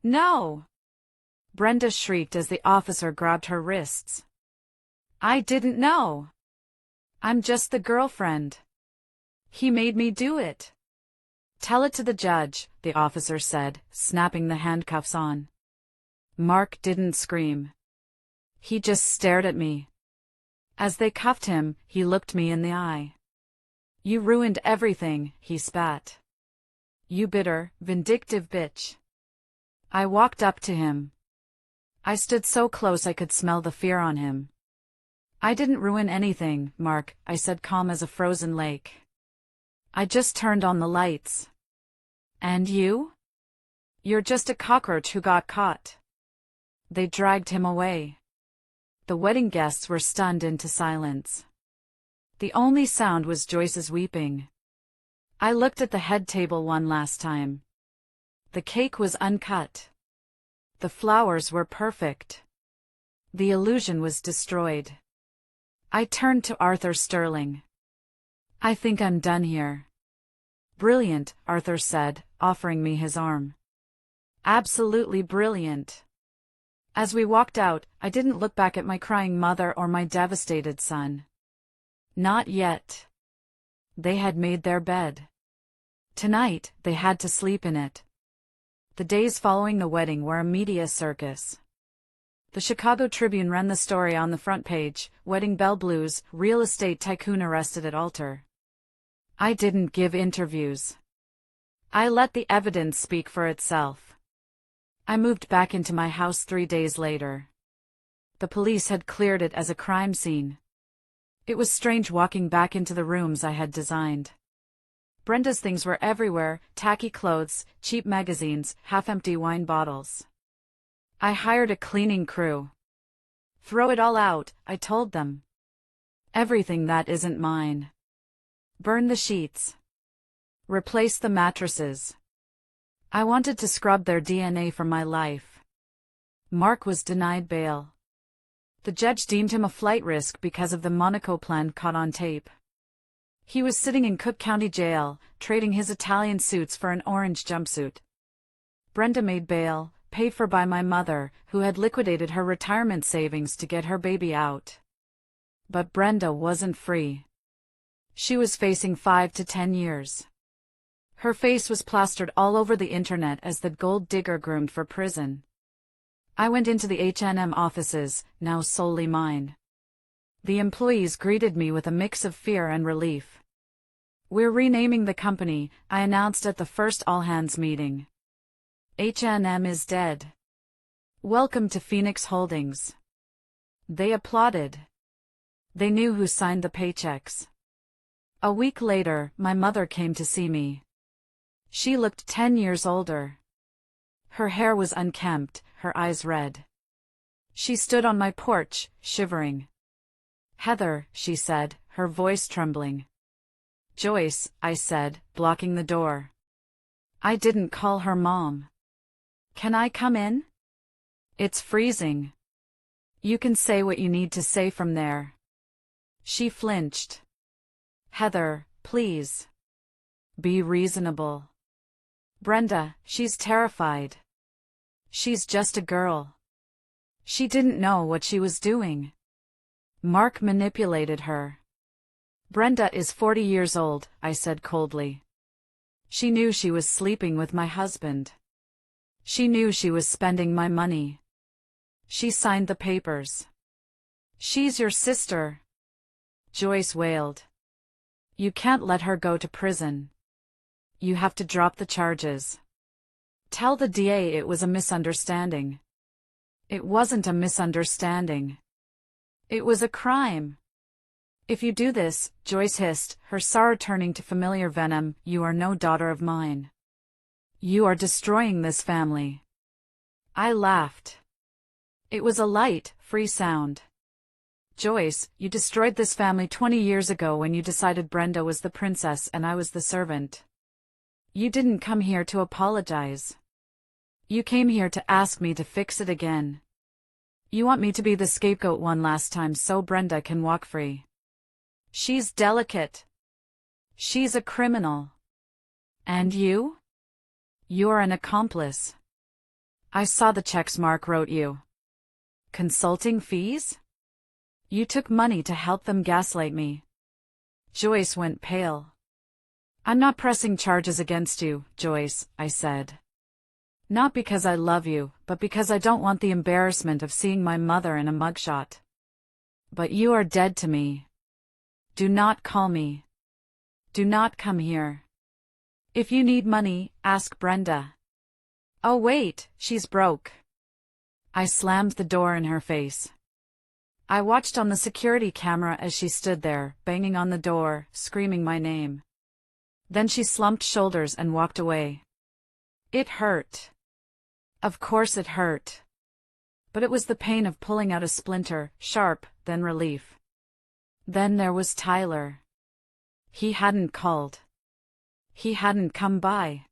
No! Brenda shrieked as the officer grabbed her wrists. I didn't know. I'm just the girlfriend. He made me do it. Tell it to the judge, the officer said, snapping the handcuffs on. Mark didn't scream. He just stared at me. As they cuffed him, he looked me in the eye. You ruined everything, he spat. You bitter, vindictive bitch. I walked up to him. I stood so close I could smell the fear on him. I didn't ruin anything, Mark, I said, calm as a frozen lake. I just turned on the lights. And you? You're just a cockroach who got caught. They dragged him away. The wedding guests were stunned into silence. The only sound was Joyce's weeping. I looked at the head table one last time. The cake was uncut. The flowers were perfect. The illusion was destroyed. I turned to Arthur Sterling. I think I'm done here. Brilliant, Arthur said, offering me his arm. Absolutely brilliant. As we walked out, I didn't look back at my crying mother or my devastated son. Not yet. They had made their bed. Tonight, they had to sleep in it. The days following the wedding were a media circus. The Chicago Tribune ran the story on the front page, Wedding Bell Blues, real estate tycoon arrested at altar. I didn't give interviews. I let the evidence speak for itself. I moved back into my house 3 days later. The police had cleared it as a crime scene. It was strange walking back into the rooms I had designed. Brenda's things were everywhere, tacky clothes, cheap magazines, half-empty wine bottles. I hired a cleaning crew. Throw it all out, I told them. Everything that isn't mine. Burn the sheets. Replace the mattresses. I wanted to scrub their DNA from my life. Mark was denied bail. The judge deemed him a flight risk because of the Monaco plan caught on tape. He was sitting in Cook County Jail, trading his Italian suits for an orange jumpsuit. Brenda made bail, paid for by my mother, who had liquidated her retirement savings to get her baby out. But Brenda wasn't free. She was facing 5 to 10 years. Her face was plastered all over the internet as the gold digger groomed for prison. I went into the H&M offices, now solely mine. The employees greeted me with a mix of fear and relief. "We're renaming the company," I announced at the first all-hands meeting. "H&M is dead. Welcome to Phoenix Holdings." They applauded. They knew who signed the paychecks. A week later, my mother came to see me. She looked 10 years older. Her hair was unkempt, her eyes red. She stood on my porch, shivering. "Heather," she said, her voice trembling. "Joyce," I said, blocking the door. I didn't call her Mom. "Can I come in? It's freezing. You can say what you need to say from there." She flinched. "Heather, please. Be reasonable. Brenda, she's terrified. She's just a girl. She didn't know what she was doing. Mark manipulated her." "Brenda is 40 years old," I said coldly. "She knew she was sleeping with my husband. She knew she was spending my money. She signed the papers. She's your sister." Joyce wailed. "You can't let her go to prison. You have to drop the charges. Tell the DA it was a misunderstanding." "It wasn't a misunderstanding. It was a crime." "If you do this," Joyce hissed, her sorrow turning to familiar venom, "you are no daughter of mine. You are destroying this family." I laughed. It was a light, free sound. "Joyce, you destroyed this family 20 years ago when you decided Brenda was the princess and I was the servant. You didn't come here to apologize. You came here to ask me to fix it again. You want me to be the scapegoat one last time so Brenda can walk free. She's delicate. She's a criminal. And you? You're an accomplice. I saw the checks Mark wrote you. Consulting fees? You took money to help them gaslight me." Joyce went pale. "I'm not pressing charges against you, Joyce," I said. "Not because I love you, but because I don't want the embarrassment of seeing my mother in a mugshot. But you are dead to me. Do not call me. Do not come here. If you need money, ask Brenda." "Oh wait, she's broke." I slammed the door in her face. I watched on the security camera as she stood there, banging on the door, screaming my name. Then she slumped shoulders and walked away. It hurt. Of course it hurt. But it was the pain of pulling out a splinter, sharp, then relief. Then there was Tyler. He hadn't called. He hadn't come by.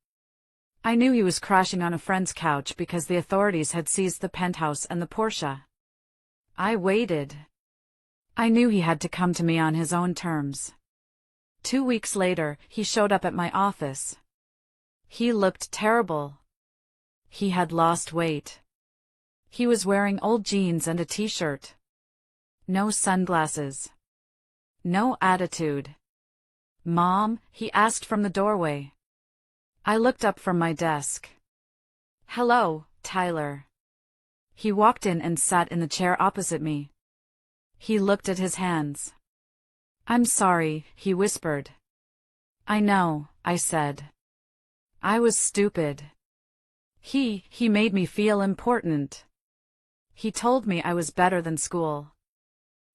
I knew he was crashing on a friend's couch because the authorities had seized the penthouse and the Porsche. I waited. I knew he had to come to me on his own terms. 2 weeks later, he showed up at my office. He looked terrible. He had lost weight. He was wearing old jeans and a t-shirt. No sunglasses. No attitude. "Mom?" he asked from the doorway. I looked up from my desk. "Hello, Tyler." He walked in and sat in the chair opposite me. He looked at his hands. "I'm sorry," he whispered. "I know," I said. "I was stupid. He made me feel important. He told me I was better than school.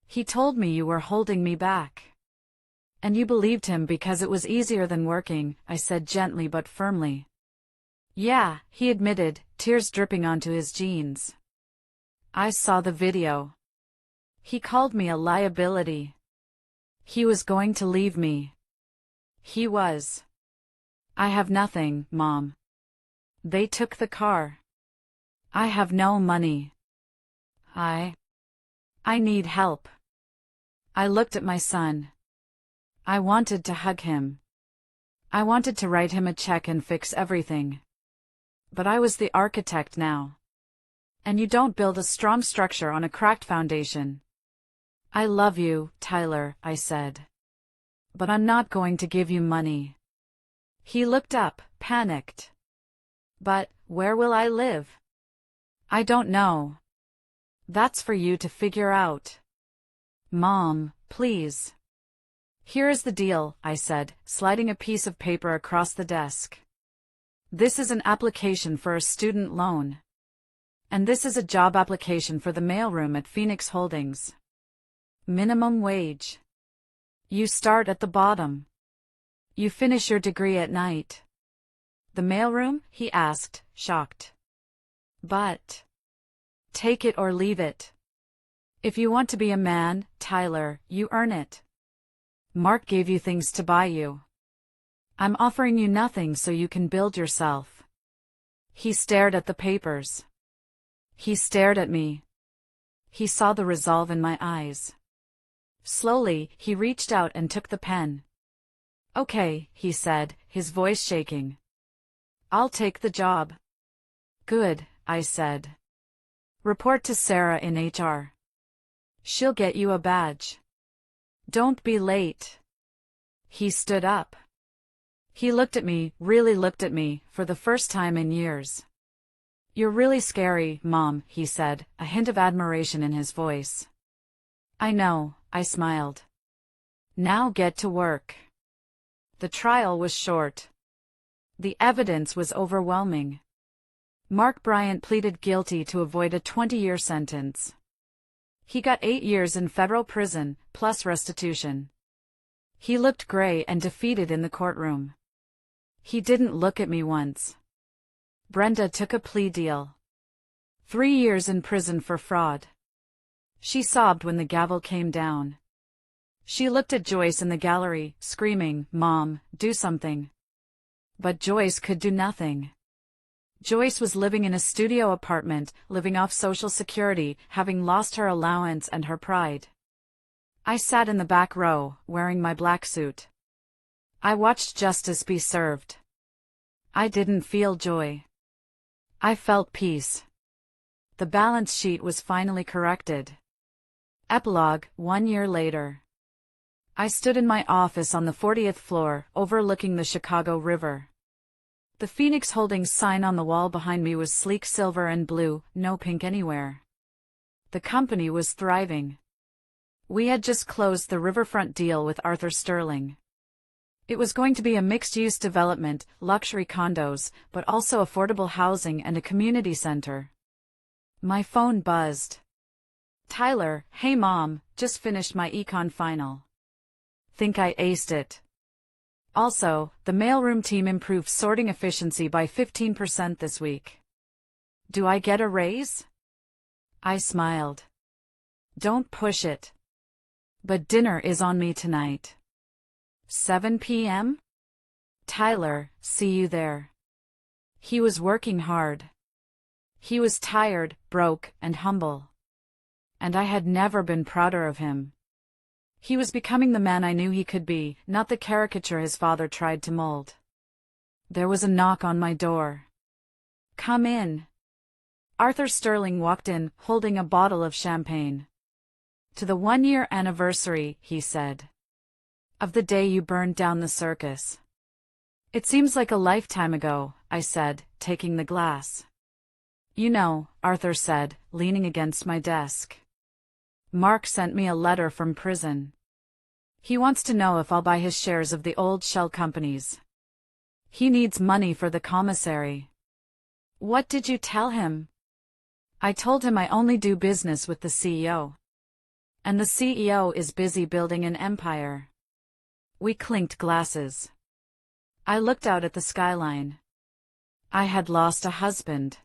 He told me you were holding me back. And you believed him because it was easier than working," I said gently but firmly. "Yeah," he admitted, tears dripping onto his jeans. "I saw the video. He called me a liability. He was going to leave me. He was. I have nothing, Mom. They took the car. I have no money. I need help." I looked at my son. I wanted to hug him. I wanted to write him a check and fix everything. But I was the architect now. And you don't build a strong structure on a cracked foundation. I love you, Tyler, I said. But I'm not going to give you money. He looked up, panicked. But, where will I live? I don't know. That's for you to figure out. Mom, please. Here is the deal, I said, sliding a piece of paper across the desk. This is an application for a student loan. And this is a job application for the mailroom at Phoenix Holdings. Minimum wage. You start at the bottom. You finish your degree at night. The mailroom? He asked, shocked. But. Take it or leave it. If you want to be a man, Tyler, you earn it. Mark gave you things to buy you. I'm offering you nothing so you can build yourself. He stared at the papers. He stared at me. He saw the resolve in my eyes. Slowly, he reached out and took the pen. Okay, he said, his voice shaking. I'll take the job. Good, I said. Report to Sarah in HR. She'll get you a badge. Don't be late. He stood up. He looked at me, really looked at me, for the first time in years. You're really scary, Mom, he said, a hint of admiration in his voice. I know, I smiled. Now get to work. The trial was short. The evidence was overwhelming. Mark Bryant pleaded guilty to avoid a 20-year sentence. He got 8 years in federal prison, plus restitution. He looked gray and defeated in the courtroom. He didn't look at me once. Brenda took a plea deal. 3 years in prison for fraud. She sobbed when the gavel came down. She looked at Joyce in the gallery, screaming, Mom, do something. But Joyce could do nothing. Joyce was living in a studio apartment, living off Social Security, having lost her allowance and her pride. I sat in the back row, wearing my black suit. I watched justice be served. I didn't feel joy. I felt peace. The balance sheet was finally corrected. Epilogue, 1 year later. I stood in my office on the 40th floor, overlooking the Chicago River. The Phoenix Holdings sign on the wall behind me was sleek silver and blue, no pink anywhere. The company was thriving. We had just closed the riverfront deal with Arthur Sterling. It was going to be a mixed-use development, luxury condos, but also affordable housing and a community center. My phone buzzed. Tyler, hey Mom, just finished my econ final. Think I aced it. Also, the mailroom team improved sorting efficiency by 15% this week. Do I get a raise? I smiled. Don't push it. But dinner is on me tonight. 7 p.m.? Tyler, see you there. He was working hard. He was tired, broke, and humble. And I had never been prouder of him. He was becoming the man I knew he could be, not the caricature his father tried to mold. There was a knock on my door. Come in. Arthur Sterling walked in, holding a bottle of champagne. To the 1-year anniversary, he said. Of the day you burned down the circus. It seems like a lifetime ago, I said, taking the glass. You know, Arthur said, leaning against my desk. Mark sent me a letter from prison. He wants to know if I'll buy his shares of the old shell companies. He needs money for the commissary. What did you tell him? I told him I only do business with the CEO. And the CEO is busy building an empire. We clinked glasses. I looked out at the skyline. I had lost a husband.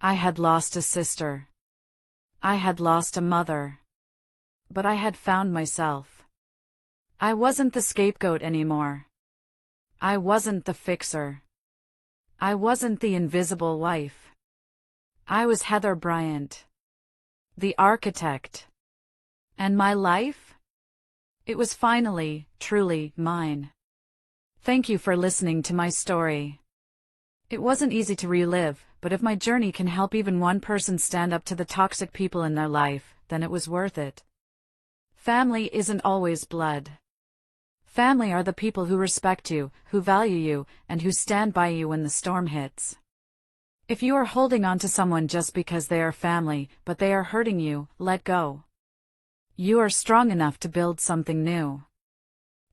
I had lost a sister. I had lost a mother. But I had found myself. I wasn't the scapegoat anymore. I wasn't the fixer. I wasn't the invisible wife. I was Heather Bryant. The architect. And my life? It was finally, truly, mine. Thank you for listening to my story. It wasn't easy to relive, but if my journey can help even one person stand up to the toxic people in their life, then it was worth it. Family isn't always blood. Family are the people who respect you, who value you, and who stand by you when the storm hits. If you are holding on to someone just because they are family, but they are hurting you, let go. You are strong enough to build something new.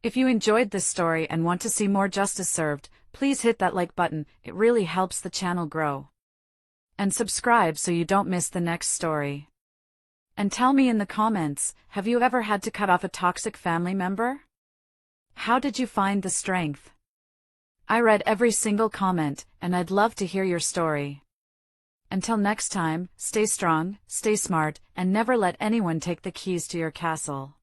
If you enjoyed this story and want to see more justice served, please hit that like button, it really helps the channel grow. And subscribe so you don't miss the next story. And tell me in the comments, have you ever had to cut off a toxic family member? How did you find the strength? I read every single comment, and I'd love to hear your story. Until next time, stay strong, stay smart, and never let anyone take the keys to your castle.